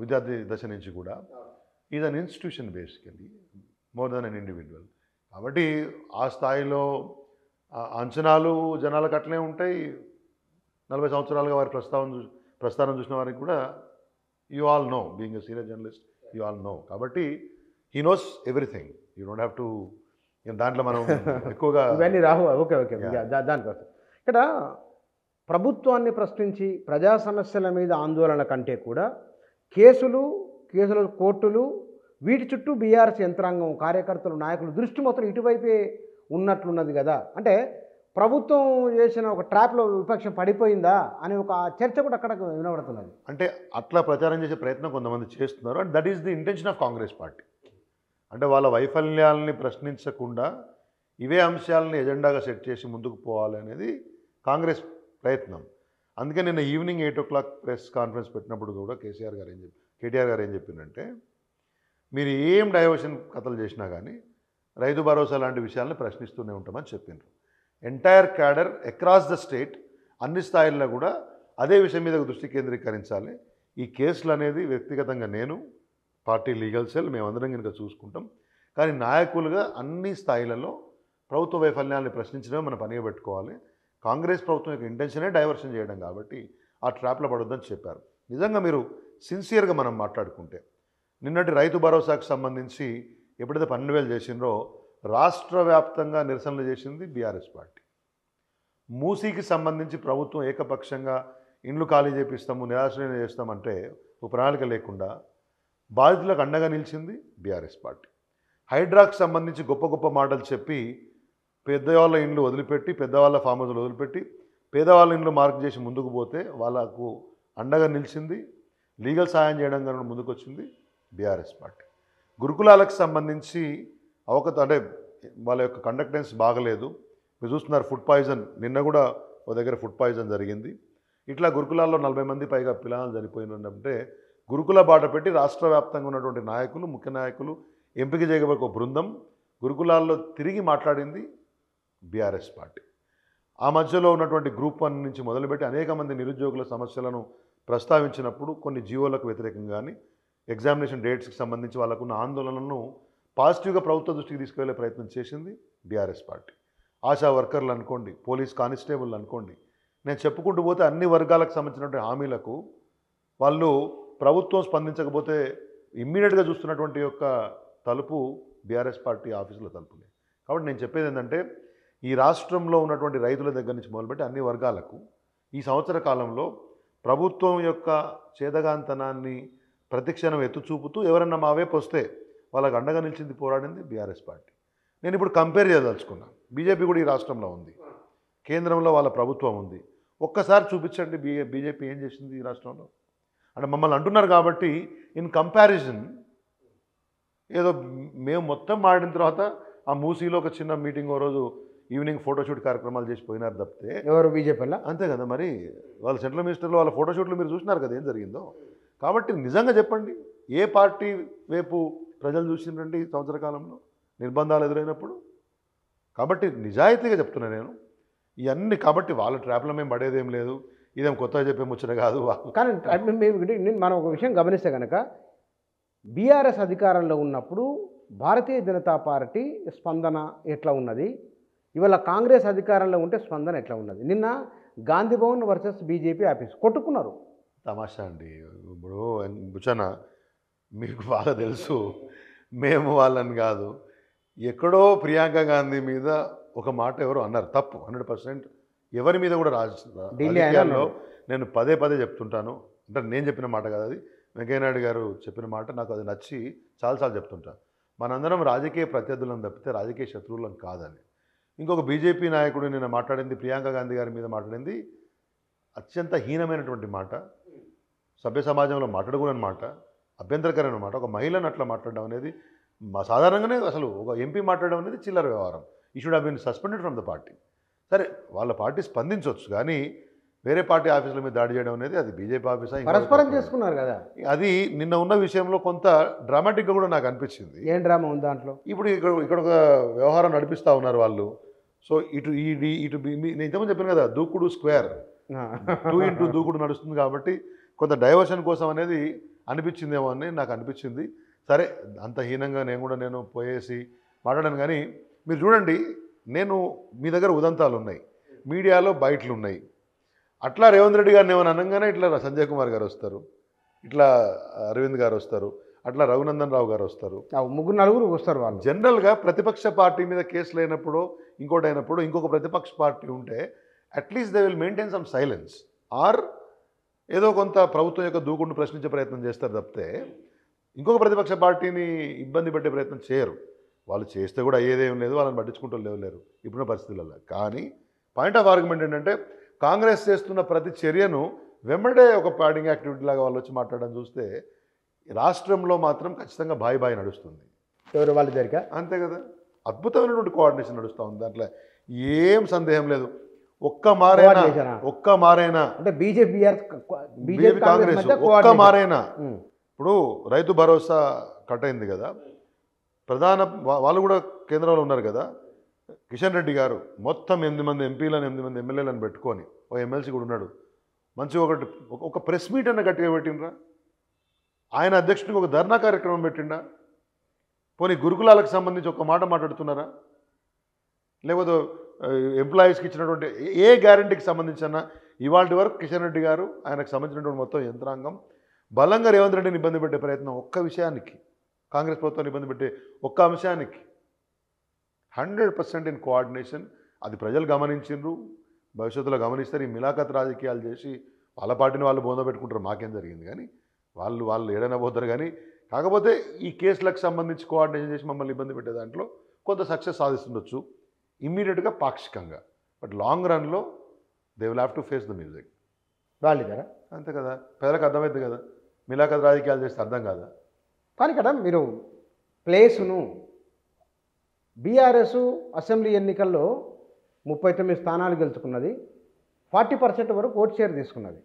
విద్యార్థి దశ నుంచి కూడా. Is an institution basically more than an individual. కాబట్టి ఆ స్థాయిలో అంచనాలు జనాలకు అట్లే ఉంటాయి. 40 సంవత్సరాలుగా వారి ప్రస్థానం చూసిన వారికి కూడా you all know, being a senior journalist you all know. కాబట్టి he knows everything, you don't have to దాంట్లో మనం ఎక్కువగా ఇవన్నీ రావు. ఓకే ఓకే దానికోసం ఇక్కడ ప్రభుత్వాన్ని ప్రశ్నించి ప్రజా సమస్యల మీద ఆందోళన కంటే కూడా కేసులు కోర్టులు వీటి చుట్టూ బీఆర్ఎస్ యంత్రాంగం, కార్యకర్తలు, నాయకులు దృష్టి మొత్తం ఇటువైపే ఉన్నట్లున్నది కదా. అంటే ప్రభుత్వం చేసిన ఒక ట్రాప్లో విపక్షం పడిపోయిందా అనే ఒక చర్చ కూడా అక్కడ వినబడుతున్నది. అంటే అట్లా ప్రచారం చేసే ప్రయత్నం కొంతమంది చేస్తున్నారు, and that is the intention of Congress party. అంటే వాళ్ళ వైఫల్యాలని ప్రశ్నించకుండా ఇవే అంశాలని ఎజెండాగా సెట్ చేసి ముందుకు పోవాలి అనేది కాంగ్రెస్ ప్రయత్నం. అందుకే నిన్న ఈవినింగ్ 8 o'clock ప్రెస్ కాన్ఫరెన్స్ పెట్టినప్పుడు కూడా కేటీఆర్ గారు ఏం చెప్పిందంటే, మీరు ఏం డైవర్షన్ కథలు చేసినా కానీ రైతు భరోసా లాంటి విషయాలను ప్రశ్నిస్తూనే ఉంటామని చెప్పిండ్రు. Entire cadre across the state అన్ని స్థాయిల్లో కూడా అదే విషయం మీద దృష్టి కేంద్రీకరించాలి. ఈ కేసులు అనేది వ్యక్తిగతంగా నేను, పార్టీ లీగల్ సెల్, మేమందరం కనుక చూసుకుంటాం. కానీ నాయకులుగా అన్ని స్థాయిలలో ప్రభుత్వ వైఫల్యాన్ని ప్రశ్నించడమే మన పనిగా పెట్టుకోవాలి. కాంగ్రెస్ ప్రభుత్వం యొక్క ఇంటెన్షనే డైవర్షన్ చేయడం, కాబట్టి ఆ ట్రాప్లో పడొద్దని చెప్పారు. నిజంగా మీరు సిన్సియర్గా మనం మాట్లాడుకుంటే, నిన్నటి రైతు భరోసాకు సంబంధించి ఎప్పుడైతే 12,000 చేసిండ్రో రాష్ట్ర వ్యాప్తంగా నిరసనలు చేసింది బీఆర్ఎస్ పార్టీ. మూసీకి సంబంధించి ప్రభుత్వం ఏకపక్షంగా ఇండ్లు ఖాళీ చేపిస్తాము, నిరాశ్రయం చేస్తామంటే ఒక ప్రణాళిక లేకుండా బాధితులకు అండగా నిలిచింది బీఆర్ఎస్ పార్టీ. హైడ్రాకు సంబంధించి గొప్ప గొప్ప మాటలు చెప్పి పెద్దవాళ్ళ ఇండ్లు వదిలిపెట్టి, పెద్దవాళ్ళ ఫామ్ హౌస్లు వదిలిపెట్టి పేదవాళ్ళ ఇండ్లు మార్క్ చేసి ముందుకు పోతే వాళ్ళకు అండగా నిలిచింది, లీగల్ సాయం చేయడం కనుక ముందుకు వచ్చింది బీఆర్ఎస్ పార్టీ. గురుకులాలకు సంబంధించి అంటే వాళ్ళ యొక్క కండక్టెన్స్ బాగలేదు, మీరు చూస్తున్నారు ఫుడ్ పాయిజన్, నిన్న కూడా ఒక దగ్గర ఫుడ్ పాయిజన్ జరిగింది. ఇట్లా గురుకులాల్లో 40 మంది పైగా పిల్లలు చనిపోయినంటే గురుకుల బాట పెట్టి రాష్ట్ర వ్యాప్తంగా ఉన్నటువంటి నాయకులు, ముఖ్య నాయకులు, ఎంపిక చేయబోయే ఒక బృందం గురుకులాల్లో తిరిగి మాట్లాడింది బీఆర్ఎస్ పార్టీ. ఆ మధ్యలో ఉన్నటువంటి గ్రూప్ 1 నుంచి మొదలుపెట్టి అనేక మంది నిరుద్యోగుల సమస్యలను ప్రస్తావించినప్పుడు కొన్ని జీవోలకు వ్యతిరేకంగా కానీ ఎగ్జామినేషన్ డేట్స్కి సంబంధించి వాళ్ళకున్న ఆందోళనలను పాజిటివ్గా ప్రభుత్వ దృష్టికి తీసుకువెళ్ళే ప్రయత్నం చేసింది బీఆర్ఎస్ పార్టీ. ఆశా వర్కర్లు అనుకోండి, పోలీస్ కానిస్టేబుల్ అనుకోండి, నేను చెప్పుకుంటూ పోతే అన్ని వర్గాలకు సంబంధించినటువంటి హామీలకు వాళ్ళు ప్రభుత్వం స్పందించకపోతే ఇమ్మీడియట్గా చూస్తున్నటువంటి యొక్క తలుపు బీఆర్ఎస్ పార్టీ ఆఫీసుల తలుపులే. కాబట్టి నేను చెప్పేది ఏంటంటే, ఈ రాష్ట్రంలో ఉన్నటువంటి రైతుల దగ్గర నుంచి మొదలుపెట్టి అన్ని వర్గాలకు ఈ సంవత్సర కాలంలో ప్రభుత్వం యొక్క చేదగాంతనాన్ని ప్రతిక్షణం ఎత్తుచూపుతూ ఎవరన్నా మా వైపు వస్తే వాళ్ళకు అండగా నిలిచింది, పోరాడింది బీఆర్ఎస్ పార్టీ. నేను ఇప్పుడు కంపేర్ చేయదలుచుకున్నాను. బీజేపీ కూడా ఈ రాష్ట్రంలో ఉంది, కేంద్రంలో వాళ్ళ ప్రభుత్వం ఉంది. ఒక్కసారి చూపించండి బీజేపీ ఏం చేసింది ఈ రాష్ట్రంలో. అంటే మమ్మల్ని అంటున్నారు కాబట్టి ఇన్ కంపారిజన్ ఏదో మేము మొత్తం మాడిన తర్వాత ఆ మూసీలో ఒక చిన్న మీటింగ్, ఓ రోజు ఈవినింగ్ ఫోటోషూట్ కార్యక్రమాలు చేసి పోయినారు తప్పితే ఎవరు బీజేపీలో అంతే కదా. మరి వాళ్ళ సెంట్రల్ మినిస్టర్లో వాళ్ళ ఫోటోషూట్లు మీరు చూసినారు కదా ఏం జరిగిందో. కాబట్టి నిజంగా చెప్పండి, ఏ పార్టీ వైపు ప్రజలు చూసిందంటే ఈ సంవత్సర కాలంలో నిర్బంధాలు ఎదురైనప్పుడు. కాబట్టి నిజాయితీగా చెప్తున్నా నేను ఇవన్నీ. కాబట్టి వాళ్ళ ట్రాప్లో మేము పడేదేం లేదు. ఇదేం కొత్తగా చెప్పే ముచ్చట కాదు. కానీ మనం ఒక విషయం గమనిస్తే కనుక బీఆర్ఎస్ అధికారంలో ఉన్నప్పుడు భారతీయ జనతా పార్టీ స్పందన ఎట్లా ఉన్నది, ఇవాళ కాంగ్రెస్ అధికారంలో ఉంటే స్పందన ఎట్లా ఉన్నది? నిన్న Gandhi Bhavan versus BJP office కొట్టుకున్నారు. తమాషా అండి. ఇప్పుడు బుచన మీకు బాగా తెలుసు, మేము వాళ్ళని కాదు. ఎక్కడో ప్రియాంక గాంధీ మీద ఒక మాట ఎవరు అన్నారు, తప్పు 100%. ఎవరి మీద కూడా రాజకీయాల్లో నేను పదే పదే చెప్తుంటాను. అంటే నేను చెప్పిన మాట కాదు, అది వెంకయ్యనాయుడు గారు చెప్పిన మాట. నాకు అది నచ్చి చాలాసార్లు చెప్తుంటాను. మనందరం రాజకీయ ప్రత్యర్థులను తప్పితే రాజకీయ శత్రువులను కాదని. ఇంకొక బీజేపీ నాయకుడు నిన్న మాట్లాడింది, ప్రియాంక గాంధీ గారి మీద మాట్లాడింది అత్యంత హీనమైనటువంటి మాట, సభ్య సమాజంలో మాట్లాడకూడని మాట, అభ్యంతరకరమైన మాట. ఒక మహిళను అట్లా మాట్లాడడం అనేది సాధారణంగానే అసలు ఒక ఎంపీ మాట్లాడడం అనేది చిల్లర వ్యవహారం. He should have been suspended from the party. సరే, వాళ్ళ పార్టీ స్పందించవచ్చు, కానీ వేరే పార్టీ ఆఫీసుల మీద దాడి చేయడం అనేది అది బీజేపీ ఆఫీసా పరస్పరం చేసుకున్నారు కదా. అది నిన్న ఉన్న విషయంలో కొంత డ్రామాటిక్గా కూడా నాకు అనిపించింది. ఏం డ్రామా ఉంది దాంట్లో? ఇప్పుడు ఇక్కడ ఒక వ్యవహారం నడిపిస్తూ ఉన్నారు వాళ్ళు. సో ఇటు నేను ఇంతకుముందు చెప్పాను కదా, దూకుడు స్క్వేర్ 2 దూకుడు నడుస్తుంది కాబట్టి కొంత డైవర్షన్ కోసం అనేది అనిపించిందేమో అని నాకు అనిపించింది. సరే, అంత హీనంగా నేను పోయేసి మాట్లాడాను. కానీ మీరు చూడండి, నేను మీ దగ్గర ఉదంతాలు ఉన్నాయి, మీడియాలో బయటలు ఉన్నాయి. అట్లా రేవంత్ రెడ్డి గారిని ఏమైనా అనగానే ఇట్లా సంజయ్ కుమార్ గారు వస్తారు, ఇట్లా అరవింద్ గారు వస్తారు, అట్లా రఘునందన్ రావు గారు వస్తారు, 3-4 వస్తారు వాళ్ళు. జనరల్గా ప్రతిపక్ష పార్టీ మీద కేసులు అయినప్పుడు, ఇంకోటి అయినప్పుడు, ఇంకొక ప్రతిపక్ష పార్టీ ఉంటే at least they will maintain some silence, or ఏదో కొంత ప్రభుత్వం యొక్క దూకుడును ప్రశ్నించే ప్రయత్నం చేస్తారు తప్పితే ఇంకొక ప్రతిపక్ష పార్టీని ఇబ్బంది పెట్టే ప్రయత్నం చేయరు. వాళ్ళు చేస్తే కూడా అయ్యేదేం లేదు, వాళ్ళని పట్టించుకుంటూ లేరు ఇప్పుడున్న పరిస్థితులలో. కానీ పాయింట్ ఆఫ్ ఆర్గ్యుమెంట్ ఏంటంటే, కాంగ్రెస్ చేస్తున్న ప్రతి చర్యను వెంబడే ఒక ప్యాడింగ్ యాక్టివిటీ లాగా వాళ్ళు వచ్చి మాట్లాడడం చూస్తే రాష్ట్రంలో మాత్రం ఖచ్చితంగా బాయి నడుస్తుంది. ఎవరు వాళ్ళ దగ్గర అంతే కదా, అద్భుతమైనటువంటి కోఆర్డినేషన్ నడుస్తూ ఉంది, దాంట్లో ఏం సందేహం లేదు. ఒక్క మారైనా అంటే బీజేపీ కాంగ్రెస్ ఒక్క మారైనా. ఇప్పుడు రైతు భరోసా కట్ అయింది కదా, వాళ్ళు కూడా కేంద్రంలో ఉన్నారు కదా. కిషన్ రెడ్డి గారు మొత్తం 8 మంది ఎంపీలను 8 మంది ఎమ్మెల్యేలను పెట్టుకొని, ఓ ఎమ్మెల్సీ కూడా ఉన్నాడు, మంచిగా ఒక ప్రెస్ మీట్ అన్న గట్టిగా పెట్టిండ్రా. ఆయన అధ్యక్షుడికి ఒక ధర్నా కార్యక్రమం పెట్టిండా. పోనీ గురుకులాలకు సంబంధించి ఒక మాట మాట్లాడుతున్నారా? లేకపోతే ఎంప్లాయీస్కి ఇచ్చినటువంటి ఏ గ్యారంటీకి సంబంధించిన ఇవాళ వరకు కిషన్ రెడ్డి గారు, ఆయనకు సంబంధించినటువంటి మొత్తం యంత్రాంగం బలంగా రేవంత్ రెడ్డిని ఇబ్బంది పెట్టే ప్రయత్నం, ఒక్క విషయానికి కాంగ్రెస్ ప్రభుత్వాన్ని ఇబ్బంది పెట్టే ఒక్క అంశానికి 100% ఇన్ కోఆర్డినేషన్. అది ప్రజలు గమనించిండ్రు, భవిష్యత్తులో గమనిస్తారు. ఈ మిలాఖత్ రాజకీయాలు చేసి వాళ్ళ పార్టీని వాళ్ళు బోంద పెట్టుకుంటారు, మాకేం జరిగింది కానీ వాళ్ళు ఏడైనా పోతారు. కానీ కాకపోతే ఈ కేసులకు సంబంధించి కోఆర్డినేషన్ చేసి మమ్మల్ని ఇబ్బంది పెట్టే దాంట్లో కొంత సక్సెస్ సాధిస్తుండొచ్చు ఇమ్మీడియట్గా, పాక్షికంగా. బట్ లాంగ్ రన్లో they will have to face the music. వాళ్ళు కదా, అంతే కదా, ప్రజలకు అర్థమవుతుంది కదా. మిలాఖత్ రాజకీయాలు చేస్తే అర్థం కాదా? కానీ కదా మీరు ప్లేసును బీఆర్ఎస్ అసెంబ్లీ ఎన్నికల్లో 39 స్థానాలు గెలుచుకున్నది, 40% వరకు ఓట్ షేర్ తీసుకున్నది.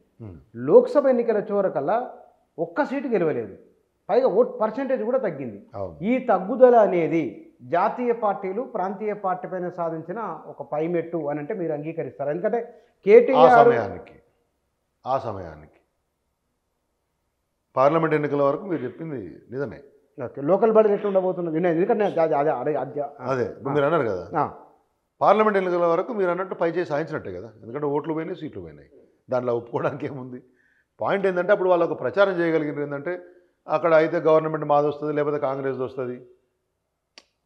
లోక్సభ ఎన్నికల చివరకల్లా ఒక్క సీటు గెలవలేదు, పైగా ఓట్ పర్సెంటేజ్ కూడా తగ్గింది. ఈ తగ్గుదల అనేది జాతీయ పార్టీలు ప్రాంతీయ పార్టీ పైన సాధించిన ఒక పైమెట్టు అని అంటే మీరు అంగీకరిస్తారు? ఎందుకంటే కేటీఆర్ ఆ సమయానికి పార్లమెంట్ ఎన్నికల వరకు మీరు చెప్పింది నిజమే. లోకల్ బాడీ ఎట్లా ఉండబోతున్నది? ఎందుకంటే అదే మీరు అన్నారు కదా, పార్లమెంట్ ఎన్నికల వరకు మీరు అన్నట్టు పై చేసి సాధించినట్టే కదా. ఎందుకంటే ఓట్లు పోయినాయి, సీట్లు పోయినాయి, దాంట్లో ఒప్పుకోవడానికి ఏముంది. పాయింట్ ఏంటంటే అప్పుడు వాళ్ళు ఒక ప్రచారం చేయగలిగినారు ఏంటంటే, అక్కడ అయితే గవర్నమెంట్ మాది వస్తుంది, లేకపోతే కాంగ్రెస్ వస్తుంది,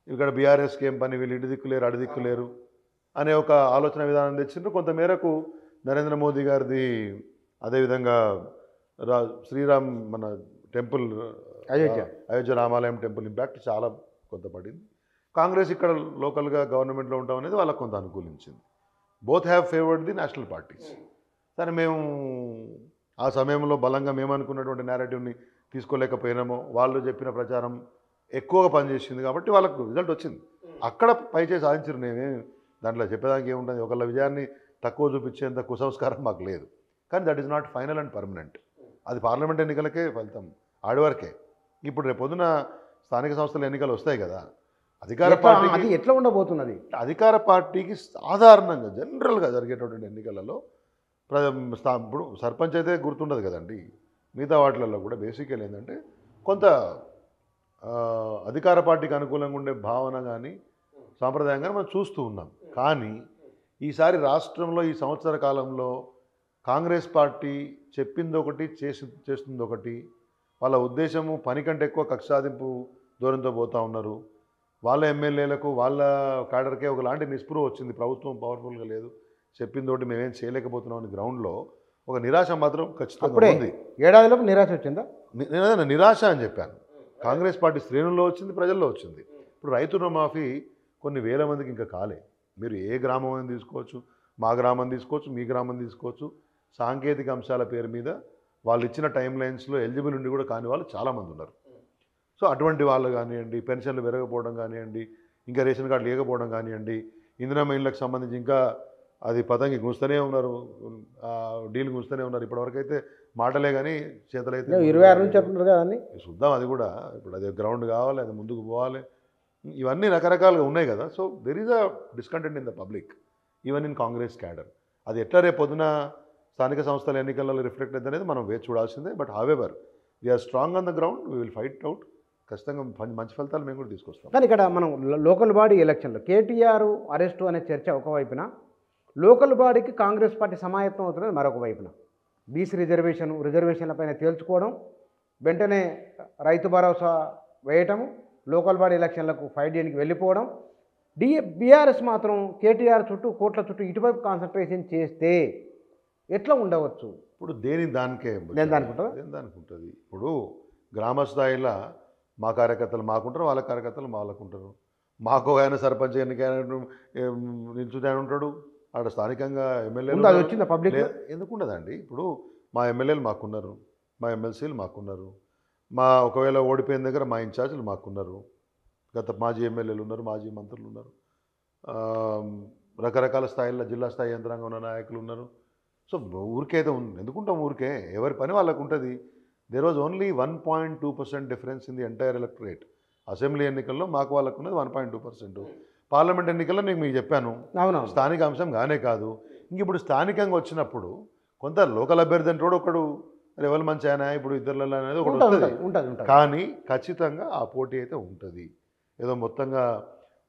ఇక్కడ బీఆర్ఎస్కి ఏం పని, వీళ్ళు ఇటు దిక్కులేరు అటు దిక్కులేరు అనే ఒక ఆలోచన విధానం తెచ్చిండ్రు. కొంతమేరకు నరేంద్ర మోదీ గారిది, అదేవిధంగా శ్రీరామ్ మన టెంపుల్ అయోధ్య రామాలయం టెంపుల్ ఇంపాక్ట్ చాలా కొంత పడింది. కాంగ్రెస్ ఇక్కడ లోకల్గా గవర్నమెంట్లో ఉండడం అనేది వాళ్ళకు కొంత అనుకూలించింది. Both have favoured the national parties. సరే, మేము ఆ సమయంలో బలంగా మేము అనుకున్నటువంటి నేరేటివ్ని తీసుకోలేకపోయినామో, వాళ్ళు చెప్పిన ప్రచారం ఎక్కువగా పనిచేసింది కాబట్టి వాళ్ళకు రిజల్ట్ వచ్చింది. అక్కడ పైచేసి సాధించారు. నేనేం దాంట్లో చెప్పేదానికి ఏముంటుంది, ఒకళ్ళ విజయాన్ని తక్కువ చూపించేంత కుసంస్కారం మాకు లేదు. కానీ that is not final and permanent. అది పార్లమెంట్ ఎన్నికలకే ఫలితం, ఆడివరకే. ఇప్పుడు రేపు పొద్దున స్థానిక సంస్థల ఎన్నికలు వస్తాయి కదా, అధికార పార్టీకి ఎట్లా ఉండబోతున్నది? అధికార పార్టీకి సాధారణంగా జనరల్గా జరిగేటటువంటి ఎన్నికలలో ఇప్పుడు సర్పంచ్ అయితే గుర్తుండదు కదండి. మిగతా వాటిలలో కూడా బేసికల్ ఏంటంటే కొంత ఆ, అధికార పార్టీకి అనుకూలంగా ఉండే భావన కానీ సాంప్రదాయంగా మనం చూస్తూ ఉన్నాం. కానీ ఈసారి రాష్ట్రంలో ఈ సంవత్సర కాలంలో కాంగ్రెస్ పార్టీ చెప్పింది ఒకటి చేస్తుంది ఒకటి. వాళ్ళ ఉద్దేశము పని కంటే ఎక్కువ కక్ష సాధింపు దూరంతో పోతూ ఉన్నారు. వాళ్ళ ఎమ్మెల్యేలకు వాళ్ళ క్యాడర్కే ఒకలాంటి నిస్పృహ వచ్చింది. ప్రభుత్వం పవర్ఫుల్గా లేదు, చెప్పింది ఒకటి మేమేం చేయలేకపోతున్నాం అని గ్రౌండ్లో ఒక నిరాశ మాత్రం ఖచ్చితంగా అప్పుడే ఉంది. ఏడాదిలోపు నిరాశ వచ్చిందా? నేను అదే నిరాశ అని చెప్పాను. కాంగ్రెస్ పార్టీ శ్రేణుల్లో వచ్చింది, ప్రజల్లో వచ్చింది. ఇప్పుడు రైతు రుణమాఫీ కొన్ని వేల మందికి ఇంకా కాలే. మీరు ఏ గ్రామం అని తీసుకోవచ్చు, మా గ్రామం తీసుకోవచ్చు, మీ గ్రామం తీసుకోవచ్చు. సాంకేతిక అంశాల పేరు మీద వాళ్ళు ఇచ్చిన టైం లైన్స్లో ఎలిజిబుల్ ఉండి కూడా కాని వాళ్ళు చాలామంది ఉన్నారు. సో అటువంటి వాళ్ళు కానివ్వండి, పెన్షన్లు పెరగకపోవడం కానివ్వండి, ఇంకా రేషన్ కార్డు లేకపోవడం కానివ్వండి, ఇందిరమ్మ ఇళ్ళకి సంబంధించి ఇంకా అది పతంగి గుంస్తూనే ఉన్నారు, డీల్ గుంస్తూనే ఉన్నారు. ఇప్పటివరకు అయితే మాటలే కానీ చేతలైతే 26 నుంచి అంటున్నారు కదా అన్ని. చూద్దాం. అది కూడా ఇప్పుడు అది గ్రౌండ్ కావాలి, అది ముందుకు పోవాలి, ఇవన్నీ రకరకాలుగా ఉన్నాయి కదా. So there is a discontent in the public, even in Congress cadre. అది ఎట్లా రేపు పొద్దున స్థానిక సంస్థల ఎన్నికలలో రిఫ్లెక్ట్ అవుతుంది అనేది మనం వేచి చూడాల్సిందే. But however we are strong on the ground, we will fight out. ఖచ్చితంగా మంచి ఫలితాలు మేము కూడా తీసుకొస్తాం. కానీ ఇక్కడ మనం లోకల్ బాడీ ఎలక్షన్లో కేటీఆర్ అరెస్టు అనే చర్చ ఒకవైపున, లోకల్ బాడీకి కాంగ్రెస్ పార్టీ సమాయత్తం అవుతున్నది మరొక వైపున. బీసీ రిజర్వేషన్లపైన తేల్చుకోవడం, వెంటనే రైతు భరోసా వేయటము, లోకల్ బాడీ ఎలక్షన్లకు ఫైట్ చేయడానికి వెళ్ళిపోవడం. బీఆర్ఎస్ మాత్రం కేటీఆర్ చుట్టూ కోట్ల చుట్టూ ఇటువైపు కాన్సన్ట్రేషన్ చేస్తే ఎట్లా ఉండవచ్చు? ఇప్పుడు దానికే దానికి ఉంటుందా? దానికి ఉంటుంది. ఇప్పుడు గ్రామ స్థాయిలో మా కార్యకర్తలు మాకుంటారు, వాళ్ళ కార్యకర్తలు వాళ్ళకు ఉంటారు. మాకు ఆయన సర్పంచ్ ఎన్నికైన నిల్చుని ఉంటాడు. ఆడ స్థానికంగా ఎమ్మెల్యేలు అది వచ్చిందా పబ్లిక్? ఎందుకు ఉండదండి. ఇప్పుడు మా ఎమ్మెల్యేలు మాకున్నారు, మా ఎమ్మెల్సీలు మాకున్నారు, మా ఒకవేళ ఓడిపోయిన దగ్గర మా ఇన్ఛార్జీలు మాకున్నారు, గత మాజీ ఎమ్మెల్యేలు ఉన్నారు, మాజీ మంత్రులు ఉన్నారు, రకరకాల స్థాయిల్లో జిల్లా స్థాయి యంత్రాంగం ఉన్న నాయకులు ఉన్నారు. సో ఊరికైతే ఉంది, ఎందుకుంటాం ఊరికే, ఎవరి పని వాళ్ళకు ఉంటుంది. There was only 1.2% difference in the entire electorate. Assembly ఎన్నికల్లో మాకు వాళ్ళకు ఉన్నది 1.2%. పార్లమెంట్ ఎన్నికల్లో నేను మీకు చెప్పాను, అవునవును, స్థానిక అంశం గానే కాదు. ఇంక ఇప్పుడు స్థానికంగా వచ్చినప్పుడు కొంత లోకల్ అభ్యర్థి అంటే ఒకడు లెవెల్ మంచి ఆయన, ఇప్పుడు ఇద్దరులలో అనేది ఒకటి వస్తుంది. కానీ ఖచ్చితంగా ఆ పోటీ అయితే ఉంటుంది. ఏదో మొత్తంగా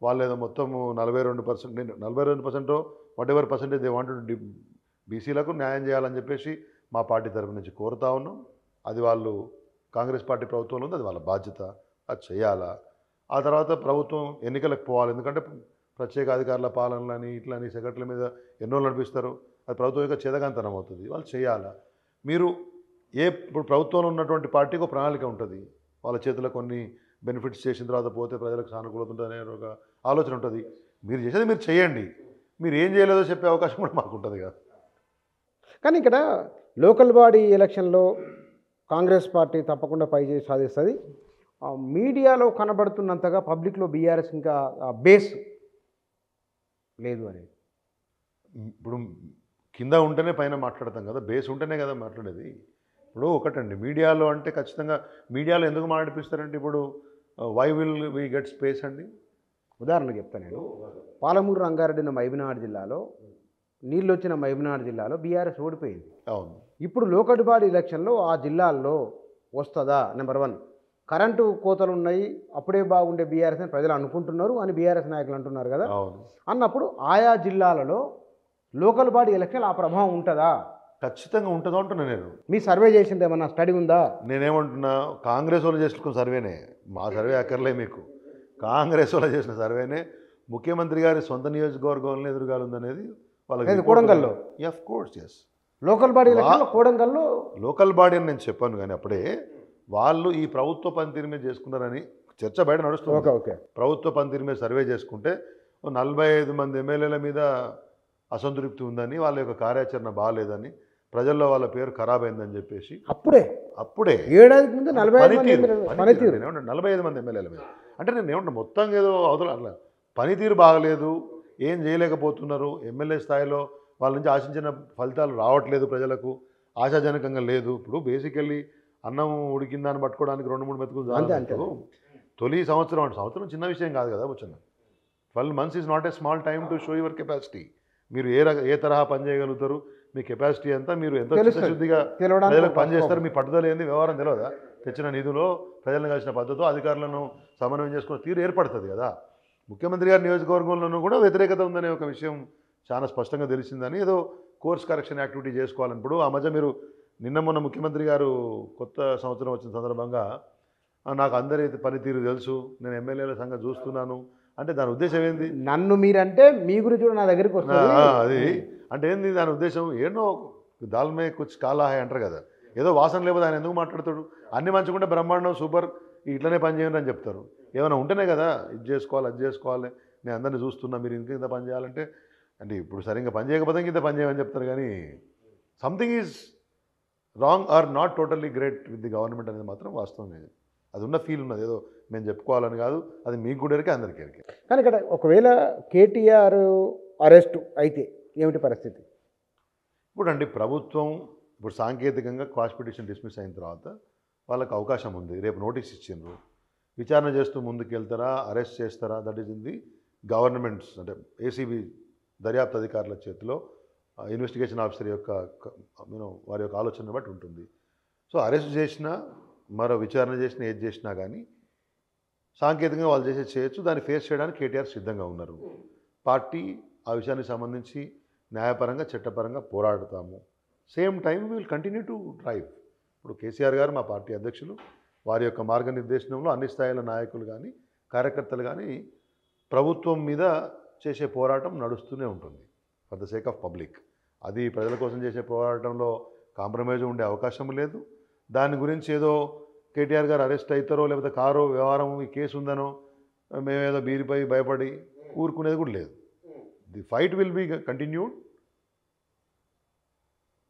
వాళ్ళు ఏదో మొత్తము 42% what ever percentage they wanted బీసీలకు న్యాయం చేయాలని చెప్పేసి మా పార్టీ తరఫు నుంచి కోరుతా ఉన్నాం. అది వాళ్ళు కాంగ్రెస్ పార్టీ ప్రభుత్వంలో ఉంది, అది వాళ్ళ బాధ్యత, అది చేయాలా. ఆ తర్వాత ప్రభుత్వం ఎన్నికలకు పోవాలి, ఎందుకంటే ప్రత్యేక అధికారుల పాలనలని ఇట్లని సెక్రటరీల మీద ఎన్నో నడిపిస్తారు, అది ప్రభుత్వం యొక్క చేదగాంతనం అవుతుంది, వాళ్ళు చేయాలా. మీరు ఇప్పుడు ప్రభుత్వంలో ఉన్నటువంటి పార్టీకి ఒక ప్రణాళిక ఉంటుంది, వాళ్ళ చేతిలో కొన్ని బెనిఫిట్స్ చేసిన తర్వాత పోతే ప్రజలకు సానుకూలత ఉంటుంది అనే ఒక ఆలోచన ఉంటుంది. మీరు చేసేది మీరు చేయండి, మీరు ఏం చేయలేదో చెప్పే అవకాశం కూడా మాకు ఉంటుంది కదా. కానీ ఇక్కడ లోకల్ బాడీ ఎలక్షన్లో కాంగ్రెస్ పార్టీ తప్పకుండా పైచేసి సాధిస్తుంది. మీడియాలో కనబడుతున్నంతగా పబ్లిక్లో బీఆర్ఎస్ ఇంకా బేస్ లేదు అనేది. ఇప్పుడు కింద ఉంటేనే పైన మాట్లాడతాం కదా, బేస్ ఉంటేనే కదా మాట్లాడేది. ఇప్పుడు ఒకటండి, మీడియాలో అంటే ఖచ్చితంగా మీడియాలో ఎందుకు మాట్లాడిపిస్తారంటే, ఇప్పుడు why will we get space అండి. ఉదాహరణకు చెప్తాను నేను, పాలమూరు రంగారెడ్డి మహబూబ్నగర్ జిల్లాలో నీళ్ళు వచ్చిన మహబూబ్నగర్ జిల్లాలో బీఆర్ఎస్ ఓడిపోయింది. అవును. ఇప్పుడు లోకల్ బాడీ ఎలక్షన్లో ఆ జిల్లాల్లో వస్తుందా? నెంబర్ 1, కరెంటు కోతలు ఉన్నాయి, అప్పుడే బాగుండే బీఆర్ఎస్ అని ప్రజలు అనుకుంటున్నారు అని బీఆర్ఎస్ నాయకులు అంటున్నారు కదా. అవును. అన్నప్పుడు ఆయా జిల్లాలలో లోకల్ బాడీ ఎలక్షన్ ఆ ప్రభావం ఉంటుందా? ఖచ్చితంగా ఉంటుందా అంటున్నా నేను. మీ సర్వే చేసింది ఏమన్నా స్టడీ ఉందా? నేనేమంటున్నా, కాంగ్రెస్ వాళ్ళు చేసుకున్న సర్వేనే, మా సర్వే అక్కర్లే మీకు. కాంగ్రెస్ వాళ్ళు చేసిన సర్వేనే ముఖ్యమంత్రి గారి సొంత నియోజకవర్గంలో ఎదురుగాలుందనేది వాళ్ళకి కోడంగల్లో. Of course yes, local body ఎలక్షన్లో కోడంగల్లో లోకల్ బాడీ అని నేను చెప్పాను. కానీ అప్పుడే వాళ్ళు ఈ ప్రభుత్వ పనితీరు మీద చేసుకున్నారని చర్చ బయట నడుస్తుంది. ఓకే, ప్రభుత్వ పనితీరు మీద సర్వే చేసుకుంటే 45 మంది ఎమ్మెల్యేల మీద అసంతృప్తి ఉందని, వాళ్ళ యొక్క కార్యాచరణ బాగాలేదని, ప్రజల్లో వాళ్ళ పేరు ఖరాబ్ అయిందని చెప్పేసి అప్పుడే ఏడాదికి ముందు 45 మంది ఎమ్మెల్యేల మీద. అంటే నేను ఏమంటున్నా, మొత్తం ఏదో అవతల అట్లా పనితీరు బాగలేదు, ఏం చేయలేకపోతున్నారు, ఎమ్మెల్యే స్థాయిలో వాళ్ళ నుంచి ఆశించిన ఫలితాలు రావట్లేదు, ప్రజలకు ఆశాజనకంగా లేదు. ఇప్పుడు బేసికల్లీ అన్నం ఉడికిందాన్ని పట్టుకోవడానికి 2-3 మెతుకులు చాలు. తొలి సంవత్సరం చిన్న విషయం కాదు కదా. వచ్చిన 12 months is not a small time to show your capacity. మీరు ఏ తరహా పని చేయగలుగుతారు, మీ కెపాసిటీ ఎంత, మీరు ఎంత తెలుస్తుంది. చిత్తశుద్ధిగా తెలవడానికి ప్రజలకు ఒక పనిచేస్తారు, మీ పట్టుదల ఏంది, వ్యవహారం తెలియదా? తెచ్చిన నిధులో ప్రజలను కలిసిన పద్ధతితో అధికారులను సమన్వయం చేసుకున్న తీరు ఏర్పడుతుంది కదా. ముఖ్యమంత్రి గారి నియోజకవర్గంలోనూ కూడా వ్యతిరేకత ఉందనే ఒక విషయం చాలా స్పష్టంగా తెలిసిందని ఏదో కోర్స్ కరెక్షన్ యాక్టివిటీ చేసుకోవాలని. ఇప్పుడు ఆ మధ్య మీరు నిన్న మొన్న ముఖ్యమంత్రి గారు కొత్త సంవత్సరం వచ్చిన సందర్భంగా నాకు అందరి పనితీరు తెలుసు, నేను ఎమ్మెల్యేల సంగతి చూస్తున్నాను అంటే దాని ఉద్దేశం ఏంది? నన్ను మీరంటే మీ గురించి కూడా నా దగ్గరికి వస్తుంది. అది అంటే ఏంది దాని ఉద్దేశం? ఏనో దాల్మే కుచ్ కాలా హై అంటారు కదా, ఏదో వాసన లేకపోతే ఆయన ఎందుకు మాట్లాడతాడు? అన్ని మంచిగుంటే బ్రహ్మాండం సూపర్ ఇట్లనే పని చేయండి అని చెప్తారు. ఏమైనా ఉంటేనే కదా ఇది చేసుకోవాలి అది చేసుకోవాలి, నేను అందరినీ చూస్తున్నా, మీరు ఇంత పని చేయాలంటే అంటే ఇప్పుడు సరిగ్గా పని చేయకపోతే ఇంత పని చేయమని చెప్తారు. కానీ something is wrong or not totally great with the government అనేది మాత్రం వాస్తవం. అది ఉన్న ఫీల్ ఉన్నది, ఏదో మేము చెప్పుకోవాలని కాదు, అది మీకు కూడా ఎరికే అందరికీ ఎరికే. కానీ ఇక్కడ ఒకవేళ కేటీఆర్ అరెస్ట్ అయితే ఏమిటి పరిస్థితి? ఇప్పుడు అండి ప్రభుత్వం ఇప్పుడు సాంకేతికంగా క్వాష్ పిటిషన్ డిస్మిస్ అయిన తర్వాత వాళ్ళకి అవకాశం ఉంది, రేపు నోటీస్ ఇచ్చిండ్రు, విచారణ చేస్తూ ముందుకు వెళ్తారా, అరెస్ట్ చేస్తారా, that is in the governments అంటే ఏసీబీ దర్యాప్తు అధికారుల చేతిలో, ఇన్వెస్టిగేషన్ ఆఫీసర్ యొక్క వారి యొక్క ఆలోచన బట్టి ఉంటుంది. సో అరెస్ట్ చేసినా మరో విచారణ చేసినా ఏది చేసినా కానీ సాంకేతికంగా వాళ్ళు చేయొచ్చు, దాన్ని ఫేస్ చేయడానికి కేటీఆర్ సిద్ధంగా ఉన్నారు. పార్టీ ఆ విషయానికి సంబంధించి న్యాయపరంగా చట్టపరంగా పోరాడుతాము. Same time will continue to drive. ఇప్పుడు కేసీఆర్ గారు మా పార్టీ అధ్యక్షులు, వారి యొక్క మార్గనిర్దేశనంలో అన్ని స్థాయిల నాయకులు కానీ కార్యకర్తలు కానీ ప్రభుత్వం మీద చేసే పోరాటం నడుస్తూనే ఉంటుంది for the sake of public. అది ప్రజల కోసం చేసే పోరాటంలో కాంప్రమైజ్ ఉండే అవకాశం లేదు. దాని గురించి ఏదో కేటీఆర్ గారు అరెస్ట్ అవుతారో లేకపోతే కారో వ్యవహారం ఈ కేసు ఉందనో మేమేదో బీరిపై భయపడి ఊరుకునేది కూడా లేదు. The fight will be continued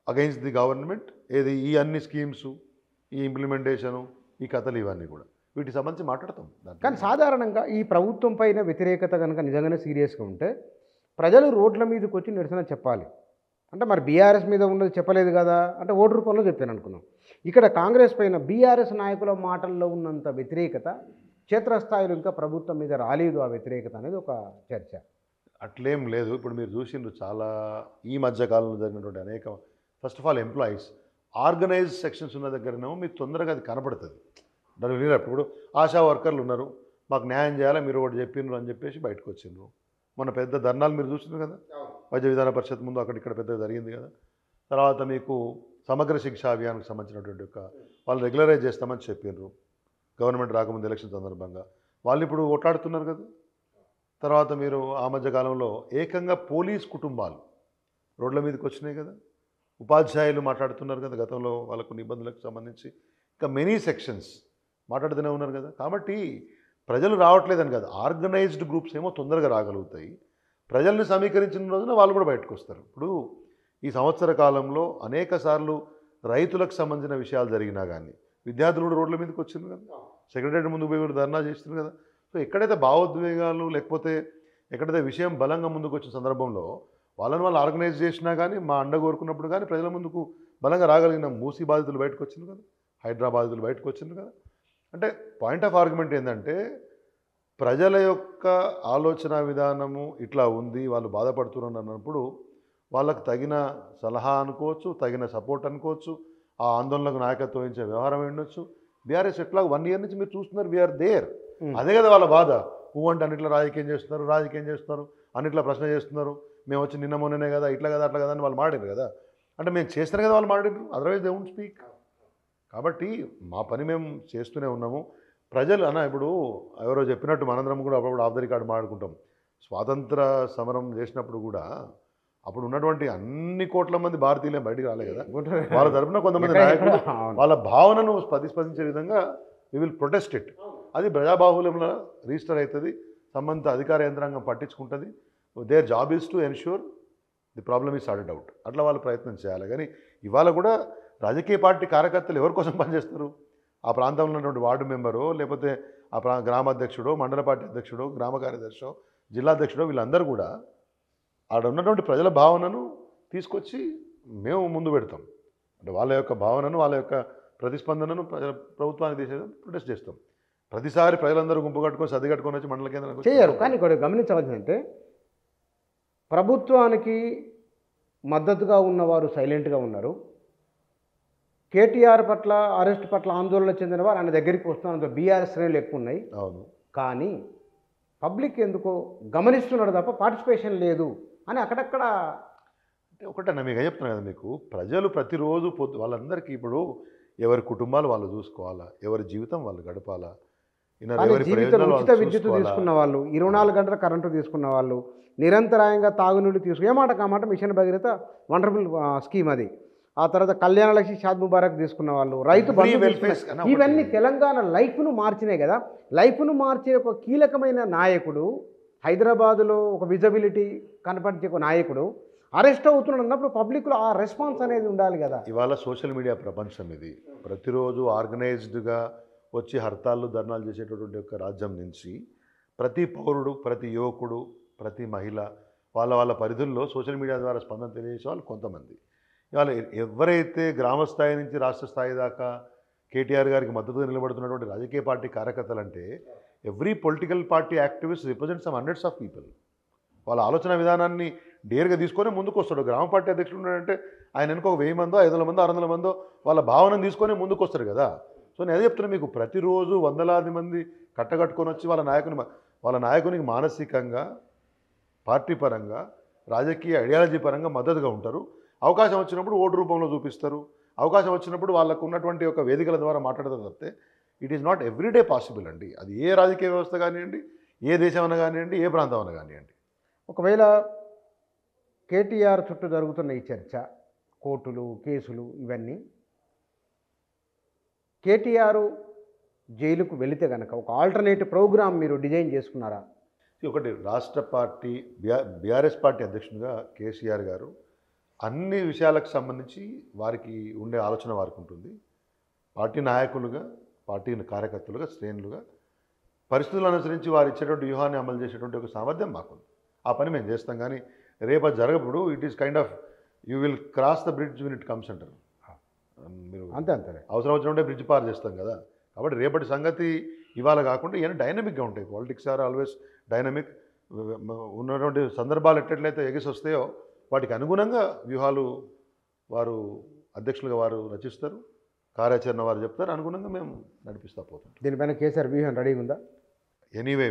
against the government. ఏది ఈ అన్ని స్కీమ్స్, ఈ ఇంప్లిమెంటేషను, ఈ కథలు ఇవన్నీ కూడా వీటికి సంబంధించి మాట్లాడతాం. కానీ సాధారణంగా ఈ ప్రభుత్వం పైన వ్యతిరేకత కనుక నిజంగానే సీరియస్గా ఉంటే ప్రజలు రోడ్ల మీదకి వచ్చి నిరసన చెప్పాలి. అంటే మరి బీఆర్ఎస్ మీద ఉన్నది చెప్పలేదు కదా అంటే ఓటు రూపంలో చెప్పాను అనుకున్నాం. ఇక్కడ కాంగ్రెస్ పైన బీఆర్ఎస్ నాయకుల మాటల్లో ఉన్నంత వ్యతిరేకత క్షేత్రస్థాయిలో ఇంకా ప్రభుత్వం మీద రాలేదు. ఆ వ్యతిరేకత అనేది ఒక చర్చ. అట్లేం లేదు. ఇప్పుడు మీరు చూసిండ్రు చాలా ఈ మధ్య కాలంలో జరిగినటువంటి అనేక, first of all employees organise sections ఉన్న దగ్గరనేమో మీకు తొందరగా అది కనపడుతుంది. దాని వెళ్ళినప్పుడు ఆశా వర్కర్లు ఉన్నారు, మాకు న్యాయం చేయాలి, మీరు ఒకటి చెప్పిండ్రు అని చెప్పేసి బయటకు వచ్చిండ్రు. మొన్న పెద్ద ధర్నాలు మీరు చూసిండ్రు కదా, వైద్య విధాన పరిషత్ ముందు అక్కడిక్కడ పెద్దగా జరిగింది కదా. తర్వాత మీకు సమగ్ర శిక్ష అభియాన్కి సంబంధించినటువంటి వాళ్ళు రెగ్యులరైజ్ చేస్తామని చెప్పిండ్రు గవర్నమెంట్ రాకముందు ఎలక్షన్ సందర్భంగా. వాళ్ళు ఇప్పుడు ఓట్లాడుతున్నారు కదా. తర్వాత మీరు ఆ మధ్య కాలంలో ఏకంగా పోలీస్ కుటుంబాలు రోడ్ల మీదకి వచ్చినాయి కదా. ఉపాధ్యాయులు మాట్లాడుతున్నారు కదా, గతంలో వాళ్ళకు నిబంధనలకు సంబంధించి ఇంకా మెనీ సెక్షన్స్ మాట్లాడుతూనే ఉన్నారు కదా. కాబట్టి ప్రజలు రావట్లేదని కాదు, ఆర్గనైజ్డ్ గ్రూప్స్ ఏమో తొందరగా రాగలుగుతాయి. ప్రజల్ని సమీకరించిన రోజున వాళ్ళు కూడా బయటకు వస్తారు. ఇప్పుడు ఈ సంవత్సర కాలంలో అనేక సార్లు రైతులకు సంబంధించిన విషయాలు జరిగినా కానీ విద్యార్థులు కూడా రోడ్ల మీదకి వచ్చింది కదా, సెక్రటరీ ముందుకు పోయి కూడా ధర్నా చేస్తుంది కదా. సో ఎక్కడైతే భావోద్వేగాలు లేకపోతే ఎక్కడైతే విషయం బలంగా ముందుకు వచ్చిన సందర్భంలో వాళ్ళని వాళ్ళు ఆర్గనైజ్ చేసినా కానీ మా అండ కోరుకున్నప్పుడు కానీ ప్రజల ముందుకు బలంగా రాగలిగిన మూసీ బాధితులు బయటకు వచ్చింది కదా, హైదరాబాదులు బయటకు వచ్చింది కదా. అంటే పాయింట్ ఆఫ్ ఆర్గ్యుమెంట్ ఏంటంటే ప్రజల యొక్క ఆలోచన విధానము ఇట్లా ఉంది, వాళ్ళు బాధపడుతున్నారు అన్నప్పుడు వాళ్ళకు తగిన సలహా అనుకోవచ్చు, తగిన సపోర్ట్ అనుకోవచ్చు, ఆ ఆందోళనకు నాయకత్వం వహించే వ్యవహారం ఉండొచ్చు. బీఆర్ఎస్ ఎట్లా 1 year నుంచి మీరు చూస్తున్నారు, వీఆర్ దేర్. అదే కదా వాళ్ళ బాధ. అంటే అన్నిట్లో రాజకీయం చేస్తున్నారు, అన్నిట్లో ప్రశ్న చేస్తున్నారు. మేము వచ్చి నిన్న మొన్ననే కదా, ఇట్లా కదా అట్లా కదా అని వాళ్ళు మాట్లాడారు కదా. అంటే మేము చేస్తేనే కదా వాళ్ళు మాట్లాడారు, అదర్వైజ్ దే వోంట్ స్పీక్. కాబట్టి మా పని మేము చేస్తూనే ఉన్నాము. ప్రజలు ఇప్పుడు ఎవరో చెప్పినట్టు మనందరం కూడా అప్పుడు ఆఫ్ ద రికార్డ్ మాట్లాడుకుంటాం. స్వాతంత్ర సమరం చేసినప్పుడు కూడా అప్పుడు ఉన్నటువంటి అన్ని కోట్ల మంది భారతీయులే బయటికి రాలే కదా. వాళ్ళ తరపున కొంతమంది నాయకులు వాళ్ళ భావనను ప్రతిస్పందించే విధంగా వి విల్ ప్రొటెస్ట్ ఇట్. అది ప్రజాబాహుల్యంలో రిజిస్టర్ అవుతుంది, సంబంధిత అధికార యంత్రాంగం పట్టించుకుంటుంది. Their job is to ensure the problem is sorted out. అట్లా వాళ్ళు ప్రయత్నం చేయాలి. కానీ ఇవాళ కూడా రాజకీయ పార్టీ కార్యకర్తలు ఎవరి కోసం పనిచేస్తారు? ఆ ప్రాంతంలో ఉన్నటువంటి వార్డు మెంబరో లేకపోతే ఆ గ్రామాధ్యక్షుడో, మండల పార్టీ అధ్యక్షుడో, గ్రామ కార్యదర్శో, జిల్లా అధ్యక్షుడో, వీళ్ళందరూ కూడా ఆడ ఉన్నటువంటి ప్రజల భావనను తీసుకొచ్చి మేము ముందు పెడతాం. అంటే వాళ్ళ యొక్క భావనను, వాళ్ళ యొక్క ప్రతిస్పందనను ప్రభుత్వానికి తీసేది ప్రొటెస్ట్ చేస్తాం. ప్రతిసారి ప్రజలందరూ గుంపు కట్టుకొని సర్ది కట్టుకొని వచ్చి మండల కేంద్రానికి చేయరు. కానీ ఇక్కడ గమనించవలసిందంటే ప్రభుత్వానికి మద్దతుగా ఉన్నవారు సైలెంట్గా ఉన్నారు. కేటీఆర్ పట్ల అరెస్ట్ పట్ల ఆందోళన చెందిన వారు ఆయన దగ్గరికి వస్తున్నారు. బీఆర్ఎస్ శ్రేణులు ఎక్కువ ఉన్నాయి. అవును. కానీ పబ్లిక్ ఎందుకో గమనిస్తున్నాడు తప్ప పార్టిసిపేషన్ లేదు అని అక్కడక్కడ. అంటే ఒకటే మీకు చెప్తున్నాను కదా, మీకు ప్రజలు ప్రతిరోజు వాళ్ళందరికీ ఇప్పుడు ఎవరి కుటుంబాలు వాళ్ళు చూసుకోవాలా, ఎవరి జీవితం వాళ్ళు గడపాలా, కానీ ఎవరి జీవితం ప్రయోజనాలు ఉచిత వాళ్ళు విద్యుత్ చూసుకోవాలా. తీసుకున్న వాళ్ళు, 24 గంటల కరెంటు తీసుకున్న వాళ్ళు, నిరంతరాయంగా తాగునీళ్ళు ఏ మాట కామాట మిషన్ భగీరథ వండర్ఫుల్ స్కీమ్ అది. ఆ తర్వాత కళ్యాణ లక్ష్మి షాద్ ముబారక్ తీసుకున్న వాళ్ళు, రైతు బంధు తీసుకున్న ఇవన్నీ తెలంగాణ లైఫ్ను మార్చినాయి కదా. లైఫ్ను మార్చే ఒక కీలకమైన నాయకుడు, హైదరాబాదులో ఒక విజిబిలిటీ కనపరిచే ఒక నాయకుడు అరెస్ట్ అవుతున్నాడు అన్నప్పుడు పబ్లిక్లో ఆ రెస్పాన్స్ అనేది ఉండాలి కదా. ఇవాళ సోషల్ మీడియా ప్రపంచం ఇది. ప్రతిరోజు ఆర్గనైజ్డ్గా వచ్చి హర్తాళ్ళు ధర్నాలు చేసేటటువంటి ఒక రాజ్యం నుంచి ప్రతి పౌరుడు, ప్రతి యువకుడు, ప్రతి మహిళ వాళ్ళ పరిధుల్లో సోషల్ మీడియా ద్వారా స్పందన తెలియజేసే వాళ్ళు కొంతమంది. ఇవాళ ఎవరైతే గ్రామ స్థాయి నుంచి రాష్ట్ర స్థాయి దాకా కేటీఆర్ గారికి మద్దతుగా నిలబడుతున్నటువంటి రాజకీయ పార్టీ కార్యకర్తలు అంటే every political party activist represent some hundreds of people. వాళ్ళ ఆలోచన విధానాన్ని డేర్గా తీసుకొని ముందుకు వస్తాడు. గ్రామ పార్టీ అధ్యక్షుడు ఉన్నాడంటే ఆయన వెనుక ఒక 1000 మందో 500 మందో 600 మందో వాళ్ళ భావనను తీసుకొని ముందుకు వస్తారు కదా. సో నేను అదే చెప్తున్నా, మీకు ప్రతిరోజు వందలాది మంది కట్టగట్టుకొని వచ్చి వాళ్ళ నాయకునికి మానసికంగా, పార్టీ పరంగా, రాజకీయ ఐడియాలజీ పరంగా మద్దతుగా ఉంటారు. అవకాశం వచ్చినప్పుడు ఓటు రూపంలో చూపిస్తారు. అవకాశం వచ్చినప్పుడు వాళ్ళకు ఉన్నటువంటి ఒక వేదికల ద్వారా మాట్లాడతారు తప్పితే it is not everyday possible అండి. అది ఏ రాజకీయ వ్యవస్థ కానివ్వండి, ఏ దేశం అన్న కానివ్వండి, ఏ ప్రాంతం అన్న కానివ్వండి. ఒకవేళ కేటీఆర్ చుట్టూ జరుగుతున్న ఈ చర్చ, కోర్టులు, కేసులు ఇవన్నీ, కేటీఆర్ జైలుకు వెళితే కనుక ఒక ఆల్టర్నేటివ్ ప్రోగ్రామ్ మీరు డిజైన్ చేసుకున్నారా? ఒకటి, రాష్ట్ర పార్టీ బీఆర్ఎస్ పార్టీ అధ్యక్షునిగా కేసీఆర్ గారు అన్ని విషయాలకు సంబంధించి వారికి ఉండే ఆలోచన వారికి ఉంటుంది. పార్టీ నాయకులుగా, పార్టీ కార్యకర్తలుగా, శ్రేణులుగా పరిస్థితులను అనుసరించి వారు ఇచ్చేటువంటి వ్యూహాన్ని అమలు చేసేటువంటి ఒక సామర్థ్యం మాకుంది. ఆ పని మేము చేస్తాం. కానీ రేపు అది జరగప్పుడు it is kind of you will cross the bridge when it comes అంటారు. మీరు అంతే అవసరం వచ్చినప్పుడే బ్రిడ్జ్ పార్ చేస్తాం కదా. కాబట్టి రేపటి సంగతి ఇవాళ కాకుండా ఇవన్నీ డైనమిక్గా ఉంటాయి. Politics are always dynamic. ఉన్నటువంటి సందర్భాలు ఎట్లయితే ఎగిసి వస్తాయో వాటికి అనుగుణంగా వ్యూహాలు వారు అధ్యక్షులుగా వారు రచిస్తారు, కార్యాచరణ వారు చెప్తారు, అనుగుణంగా మేము నడిపిస్తూ పోతాం. దీనిపైన కేసీఆర్ వ్యూహం రెడీగా ఉందా? ఎనీవే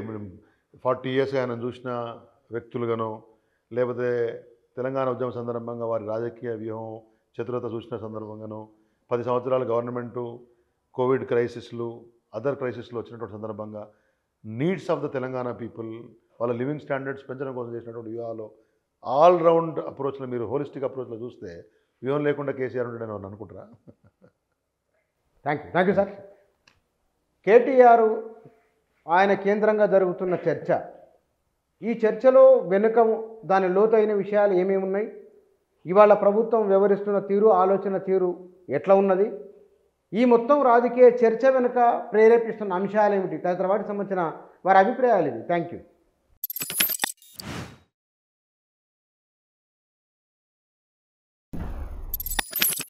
40 years ఆయన చూసిన వ్యక్తులుగానో, లేకపోతే తెలంగాణ ఉద్యమ సందర్భంగా వారి రాజకీయ వ్యూహం చతురత చూసిన సందర్భంగానో, 10 సంవత్సరాలు గవర్నమెంటు కోవిడ్ క్రైసిస్లు, అదర్ క్రైసిస్లు వచ్చినటువంటి సందర్భంగా needs of the Telangana people, వాళ్ళ లివింగ్ స్టాండర్డ్స్ పెంచడం కోసం చేసినటువంటి వ్యూహాలు, ఆల్ రౌండ్ అప్రోచ్లో మీరు హోలిస్టిక్ అప్రోచ్లో చూస్తే వ్యూహం లేకుండా కేసీఆర్ ఉంటాడని వాళ్ళు అనుకుంటారా? Thank you sir. కేటీఆర్ ఆయన కేంద్రంగా జరుగుతున్న చర్చ, ఈ చర్చలో వెనుక దాని లోతైన విషయాలు ఏమేమి ఉన్నాయి, ఇవాళ ప్రభుత్వం వ్యవహరిస్తున్న తీరు, ఆలోచన తీరు ఎట్లా ఉన్నది, ఈ మొత్తం రాజకీయ చర్చ వెనుక ప్రేరేపిస్తున్న అంశాలు ఏమిటి, తదితర వాటికి సంబంధించిన వారి అభిప్రాయాలు ఇది. Thank you.